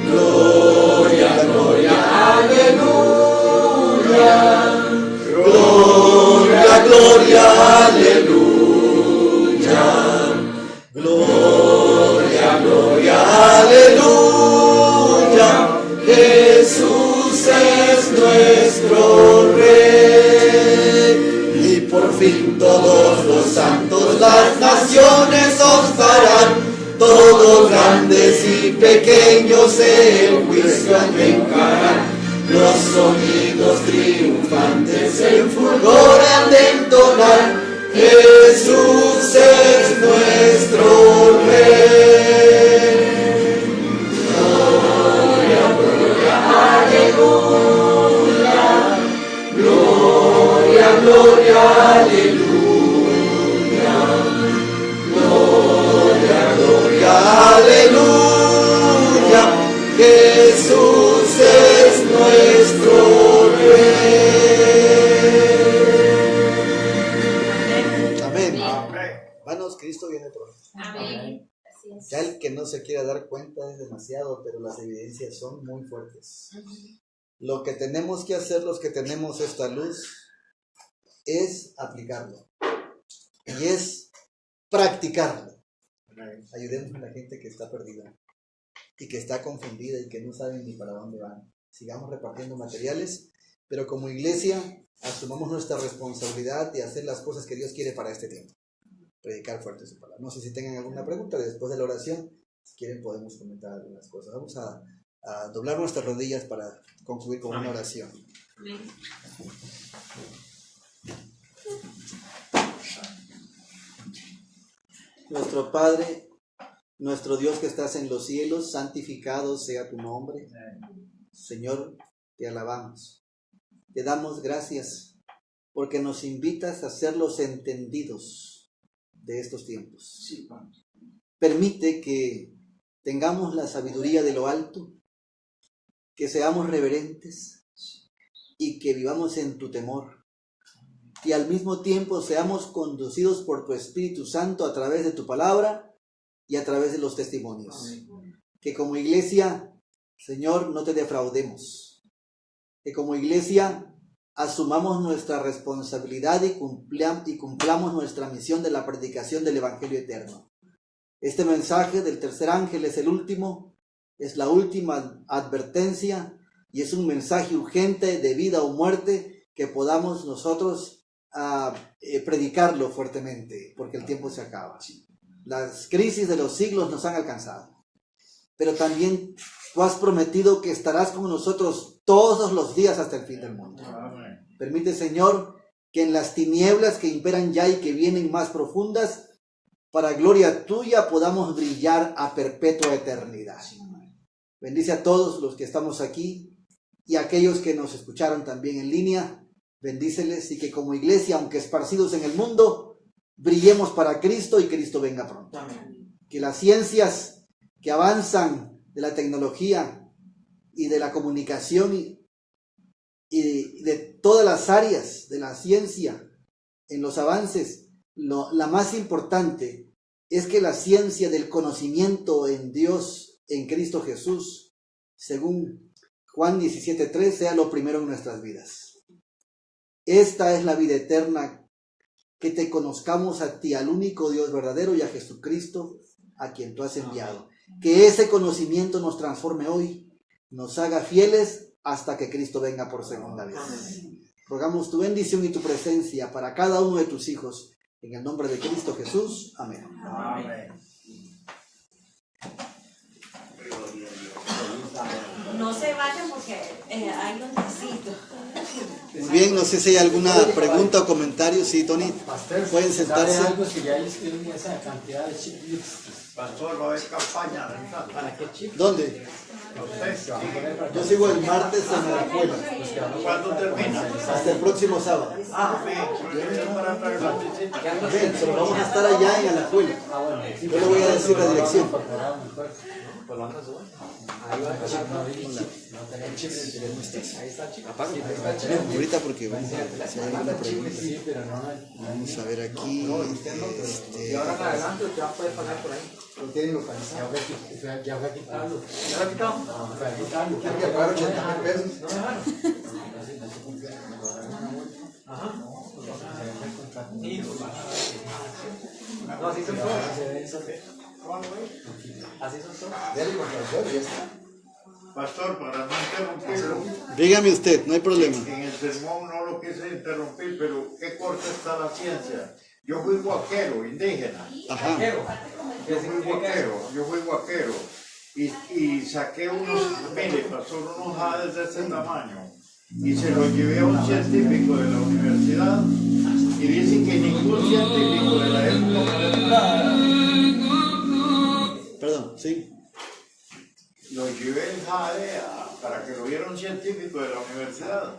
Gloria, gloria, aleluya. Gloria, gloria, aleluya. Gloria, gloria, aleluya. Jesús es nuestro Rey. Y por fin todos los santos, las naciones os darán, todos grandes y pequeños el juicio han de encarar. Los sonidos triunfantes en fulgor han de entonar, Jesús es nuestro Rey. Gloria, gloria, aleluya. Gloria, gloria, aleluya. Gloria, gloria, aleluya. Jesús es nuestro Rey. Amén. Hermanos, Cristo viene pronto. Amén. Así es. Ya el que no se quiera dar cuenta es demasiado, pero las evidencias son muy fuertes. Lo que tenemos que hacer, los que tenemos esta luz, es aplicarlo. Y es practicarlo. Ayudemos a la gente que está perdida y que está confundida y que no saben ni para dónde van. Sigamos repartiendo materiales, pero como iglesia asumamos nuestra responsabilidad de hacer las cosas que Dios quiere para este tiempo. Predicar fuerte su palabra. No sé si tengan alguna pregunta después de la oración. Si quieren podemos comentar algunas cosas. Vamos a doblar nuestras rodillas para concluir con una oración. Amén. Nuestro Padre, nuestro Dios que estás en los cielos, santificado sea tu nombre. Señor, te alabamos. Te damos gracias porque nos invitas a ser los entendidos de estos tiempos. Permite que tengamos la sabiduría de lo alto, que seamos reverentes y que vivamos en tu temor. Y al mismo tiempo seamos conducidos por tu Espíritu Santo a través de tu palabra y a través de los testimonios. Que como iglesia, Señor, no te defraudemos. Que como iglesia asumamos nuestra responsabilidad y cumplamos nuestra misión de la predicación del Evangelio eterno. Este mensaje del tercer ángel es el último, es la última advertencia y es un mensaje urgente de vida o muerte que podamos nosotros predicarlo fuertemente, porque el tiempo se acaba. Las crisis de los siglos nos han alcanzado, pero también tú has prometido que estarás con nosotros todos los días hasta el fin del mundo. Permite, Señor, que en las tinieblas que imperan ya y que vienen más profundas, para gloria tuya podamos brillar a perpetua eternidad. Bendice a todos los que estamos aquí y a aquellos que nos escucharon también en línea. Bendíceles y que como iglesia, aunque esparcidos en el mundo, brillemos para Cristo y Cristo venga pronto. Amén. Que las ciencias que avanzan de la tecnología y de la comunicación y de todas las áreas de la ciencia, en los avances, la más importante es que la ciencia del conocimiento en Dios, en Cristo Jesús, según Juan 17:3, sea lo primero en nuestras vidas. Esta es la vida eterna, que te conozcamos a ti, al único Dios verdadero, y a Jesucristo, a quien tú has enviado. Que ese conocimiento nos transforme hoy, nos haga fieles hasta que Cristo venga por segunda vez. Rogamos tu bendición y tu presencia para cada uno de tus hijos, en el nombre de Cristo Jesús. Amén. Amén. No se vayan porque hay un necesito. Muy bien, no sé si hay alguna pregunta o comentario. Sí, Tony, pueden sentarse. Algo que ya ellos tienen esa cantidad de chips. Pastor, va a haber campaña. ¿Para qué chips? ¿Dónde? Yo sigo el martes en Alajuela. ¿Cuándo termina? Hasta el próximo sábado. Ah, bien, para traer Bien, pero vamos a estar allá en Alajuela. Yo le voy a decir la dirección. Ahorita porque vamos a hacer alguna pregunta. Vamos a ver aquí. Y ahora en adelante usted va a poder pasar por ahí. Lo tienen localizado. Ya fue a quitarlo. ¿Ya lo ha quitado? No, fue a quitarlo. Hay que pagar 80,000 pesos. No dejaron. Ajá. No, así son todos. Así son todos. Ya está. Pastor, para no interrumpirlo, Dígame usted, no hay problema. en el sermón no lo quise interrumpir, pero qué corta está la ciencia. Yo fui guaquero, indígena. Ajá. Yo fui guaquero. Y saqué unos, mire, pastor, unos jades de ese tamaño. Y se los llevé a un científico de la universidad. Y dice que ningún científico de la época. Perdón, sí. Lo llevé el jade para que lo viera un científico de la universidad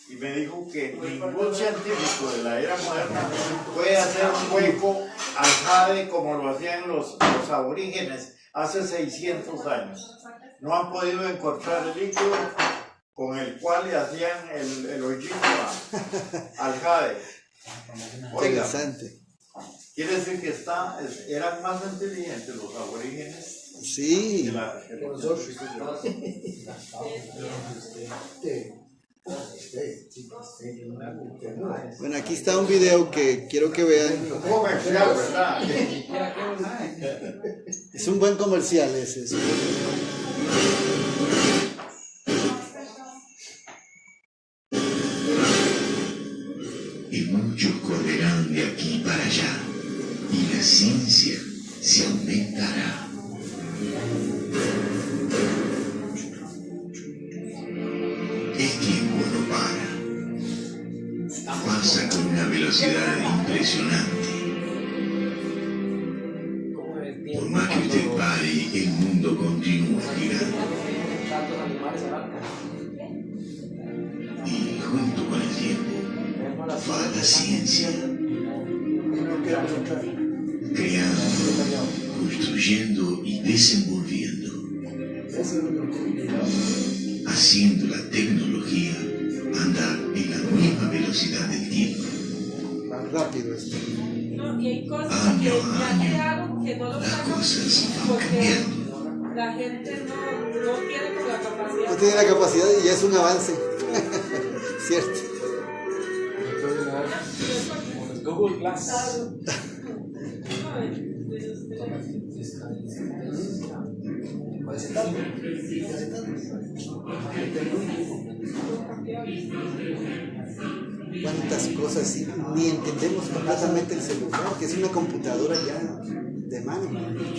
y me dijo que ningún científico de la era moderna puede hacer un hueco al jade como lo hacían los aborígenes hace 600 años. No han podido encontrar el líquido con el cual le hacían el hoyito al jade. Oiga, Interesante. quiere decir que eran más inteligentes los aborígenes. Sí. Bueno, aquí está un video que quiero que vean. Comercial, ¿verdad? Es un buen comercial ese. Sí. Y muchos correrán de aquí para allá, y la ciencia se aumentará. El tiempo no para. Pasa con una velocidad impresionante. Por más que usted pare, el mundo continúa girando. Y junto con el tiempo va la ciencia, creando, construyendo y desenvolviendo, haciendo la tecnología andar en la misma velocidad del tiempo. Tan rápido esto. No, y hay cosas que Año ya a año, crearon que no lo las sacan cosas van porque cambiando. la gente no tiene como la capacidad. No tiene la capacidad y ya es un avance. Cierto. Google Glass. Cuántas cosas y ni entendemos completamente el celular, que es una computadora ya de mano,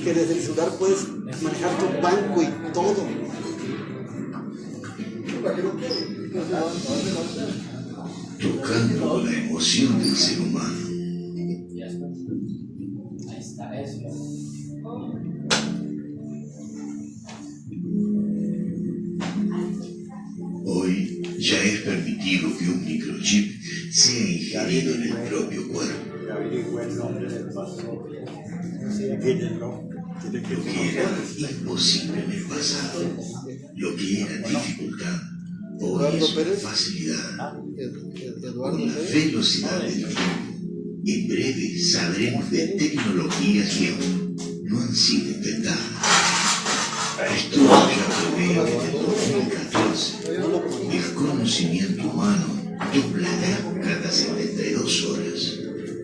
que desde el celular puedes manejar tu banco y todo. Tocando la emoción del ser humano. Ahí está eso. Hoy ya es permitido que un microchip sea ingerido en el propio cuerpo. El nombre del pastor. Lo que era imposible en el pasado, lo que era dificultad, hoy es una facilidad. Con la velocidad del tiempo, en breve sabremos de tecnologías que aún no han sido inventadas. Esto ya preveo desde el 2014. El conocimiento humano doblará cada 72 horas.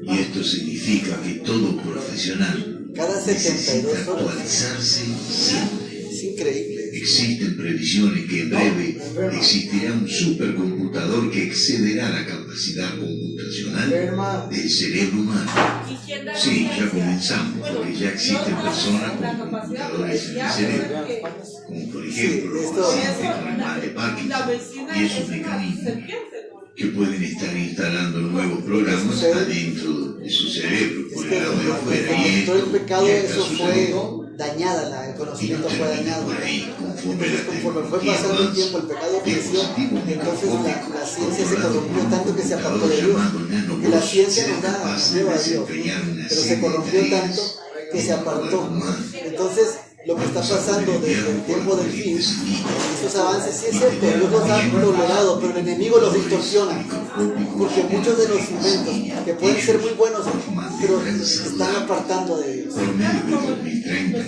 Y esto significa que todo profesional Cada necesita 72 horas. actualizarse siempre. Es increíble. Existen previsiones que en breve existirá un supercomputador que excederá la capacidad computacional del cerebro humano. ¿Y quién da la Sí, ya ciencia? comenzamos, porque ya existen personas la con capacidad computadores en el de cerebro, que como por ejemplo Sí, los esto- pacientes con el mal de la Parkinson, medicina y es esos una mecanismos serpiente, ¿no? que pueden estar instalando nuevos programas sucede? adentro de su cerebro, Es por que el lado de cuando afuera, y entró esto el pecado, ya está eso fue sucediendo. dañada, el Y conocimiento no fue termina dañado. por ahí, conforme Entonces, la conforme fue tecnología pasando el avanza, tiempo, el pecado creció, entonces la ciencia se formado corrompió por tanto un que se apartó computador de Dios. llamado Porque la nanobots, ciencia será nos da, capaz nos de lleva a Dios, desempeñar una pero se serie de corrompió tanto tareas que se en un apartó. lugar humano. Entonces, lo que está Vamos a pasando poder desde el enviar tiempo del un fin, cuadrito esos avances sí es cierto, Dios los ha tolerado, pero el enemigo los distorsiona. Porque muchos de los inventos, que pueden ser muy buenos, pero están apartando de Dios. Por medio de 2030,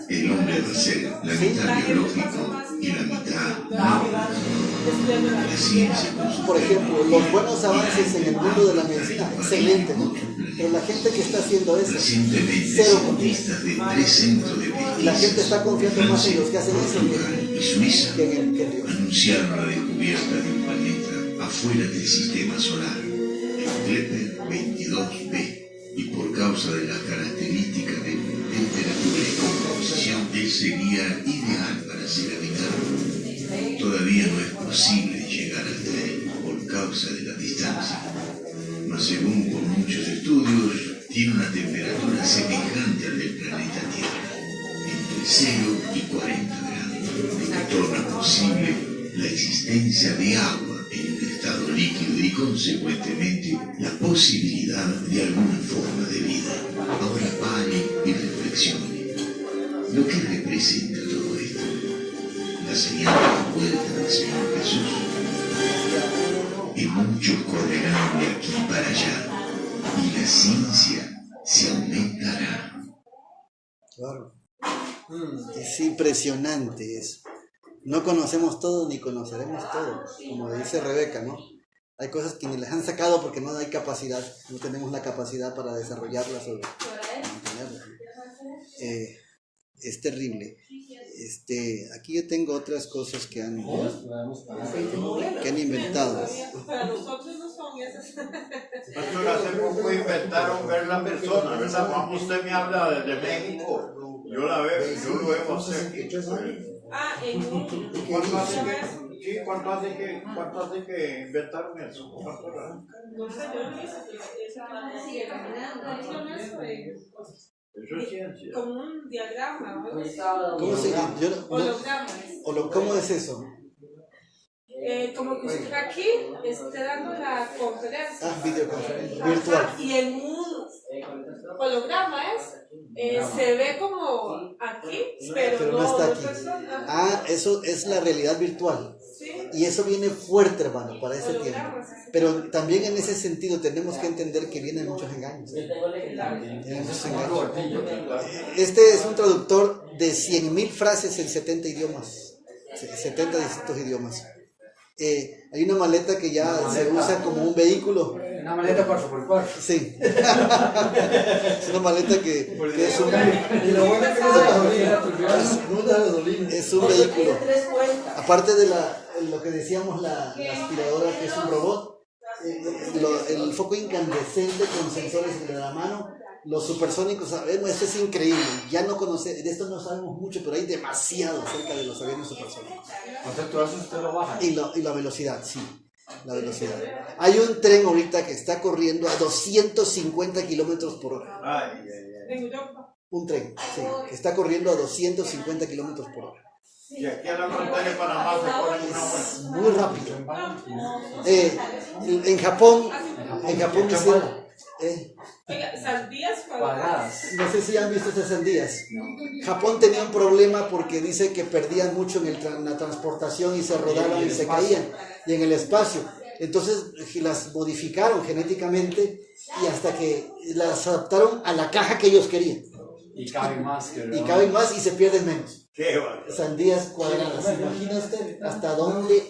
el hombre va a ser la mitad biológico y la mitad humano. La ciencia, Por ejemplo, los buenos avances en el mundo de la medicina, excelente, ¿no? Pero la gente que está haciendo eso, recientemente cero confianza. cientistas de 3 centros de Y la gente está pesquisa, confiando más en los que hacen eso Wuhan y Suiza, que en Dios. anunciaron la descubierta de un planeta afuera del sistema solar, el Kepler 22b, y por causa de las características de temperatura y composición, él sería ideal para ser habitado. Todavía no es posible llegar hasta él por causa de la distancia, mas según por muchos estudios, tiene una temperatura semejante al del planeta Tierra, entre 0 y 40 grados, lo que torna posible la existencia de agua en un estado líquido y consecuentemente la posibilidad de alguna forma de vida. Ahora pare y reflexione. ¿Lo que representa todo esto? La señal de la vuelta del Señor Jesús. Y muchos correrán de aquí para allá, y la ciencia se aumentará. Claro. Es impresionante eso. No conocemos todo ni conoceremos todo, como dice Rebeca, ¿no? Hay cosas que ni las han sacado porque no hay capacidad, no tenemos la capacidad para desarrollarlas o mantenerlas. Es terrible. Aquí yo tengo otras cosas que han inventado. Para nosotros no son esas. Pastor, hace poco inventaron ver la persona, ¿verdad? Como usted me habla desde México, yo la veo, yo lo veo hacer aquí. En un. ¿Cuánto hace que inventaron eso? ¿Cuánto era? No sé, yo no hice. Sigue caminando. Eso es ciencia. Como un diagrama. ¿Cómo se llama? Hologramas. ¿Cómo es eso? Como que usted aquí esté dando la conferencia. Videoconferencia virtual. Ajá, y en un holograma se ve como aquí, pero no está aquí. Persona. Eso es la realidad virtual. Sí. Y eso viene fuerte, hermano, para ese tiempo. Hologramas. Pero también en ese sentido tenemos que entender que vienen muchos engaños. Vienen muchos engaños. Este es un traductor de 100.000 frases en 70 idiomas. 70 distintos idiomas. Hay una maleta que ya se usa como un vehículo. Una maleta 4x4. Sí. Es una maleta que es un, Y lo bueno es que no da gasolina. es un vehículo. Tiene 3 vueltas. Aparte de lo que decíamos, la aspiradora, que es un robot, el foco incandescente con sensores en la mano, los supersónicos, sabemos, esto es increíble. Ya no conocemos, de esto no sabemos mucho, pero hay demasiado acerca de los aviones supersónicos. Entonces todo eso usted lo baja. Y la velocidad, sí, la velocidad. Hay un tren ahorita que está corriendo a 250 kilómetros por hora. En Europa. Un tren, sí, que está corriendo a 250 kilómetros por hora. Y aquí a la frontera de Panamá se ponen una vuelta. Es muy rápido. En Japón hicieron... Oiga, sandías Cuadradas. No sé si han visto esas sandías. Japón tenía un problema porque dice que perdían mucho en la transportación y se rodaban y se caían. Y en el espacio. Entonces las modificaron genéticamente y hasta que las adaptaron a la caja que ellos querían. Y caben más. Y caben más y se pierden menos. Qué va. Sandías cuadradas. Imagina usted hasta dónde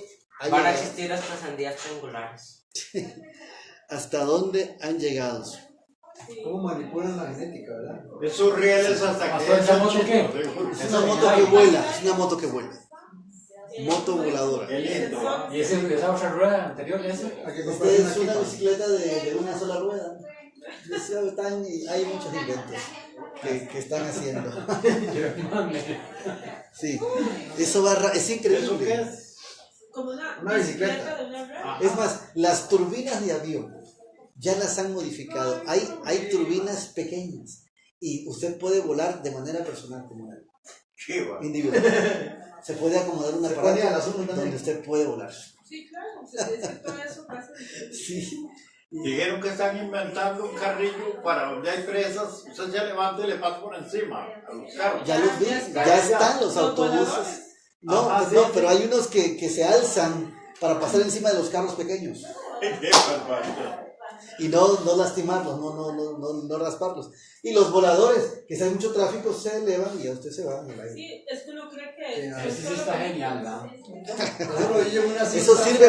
Van a existir hasta sandías triangulares. hasta dónde han llegado. ¿Cómo manipulan la genética, verdad? Esos rieles hasta que... ¿Esa moto qué? Es una moto que vuela, es una moto que vuela. Moto voladora. Qué lindo. ¿Y esa otra rueda anterior? ¿Esa? Esta es una bicicleta de una sola rueda. Hay muchos inventos que están haciendo. Sí, eso es increíble. ¿Eso qué es? Como una bicicleta. de una rueda. Es más, las turbinas de avión ya las han modificado. Hay turbinas pequeñas y usted puede volar de manera personal como él. Qué va. Individual. Se puede acomodar una aparato donde usted puede volar. Sí, claro, es que todo eso pasa. Sí. Dijeron que están inventando un carrillo para donde hay presas, usted se levanta y le pasa por encima a los carros. Ya los vi, ya están los autobuses. No, Ajá, no, sí. pero hay unos que se alzan para pasar encima de los carros pequeños Qué barbaridad. y no lastimarlos, no rasparlos. Y los voladores, que si hay mucho tráfico, se elevan y ya usted se va en el aire. Sí, es que uno cree que. Ese sí está genial, ¿no? Eso sirve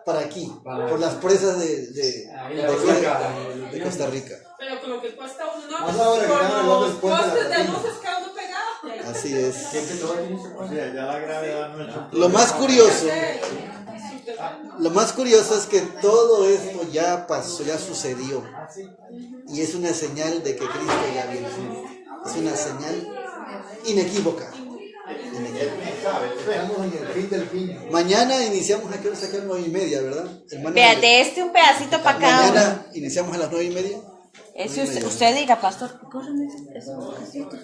para aquí, por las presas de Costa Rica. Pero con lo que cuesta uno, ¿no? Más ahora que Con están arreglando el los puente de la postes de Latina. luces que uno pegado. Así es. O sea, ya la gravedad no es un Lo más curioso, Subterráneo. lo más curioso es que todo esto ya pasó, ya sucedió. Y es una señal de que Cristo ya viene. Es una señal inequívoca. Estamos en el fin del fin. Mañana iniciamos, ¿a qué hora sacar? 9:30, ¿verdad? Hermana, Vea, de este un pedacito para cada uno. mañana iniciamos a las 9:30. Usted diga, pastor. Córreme, eso, un pedacito.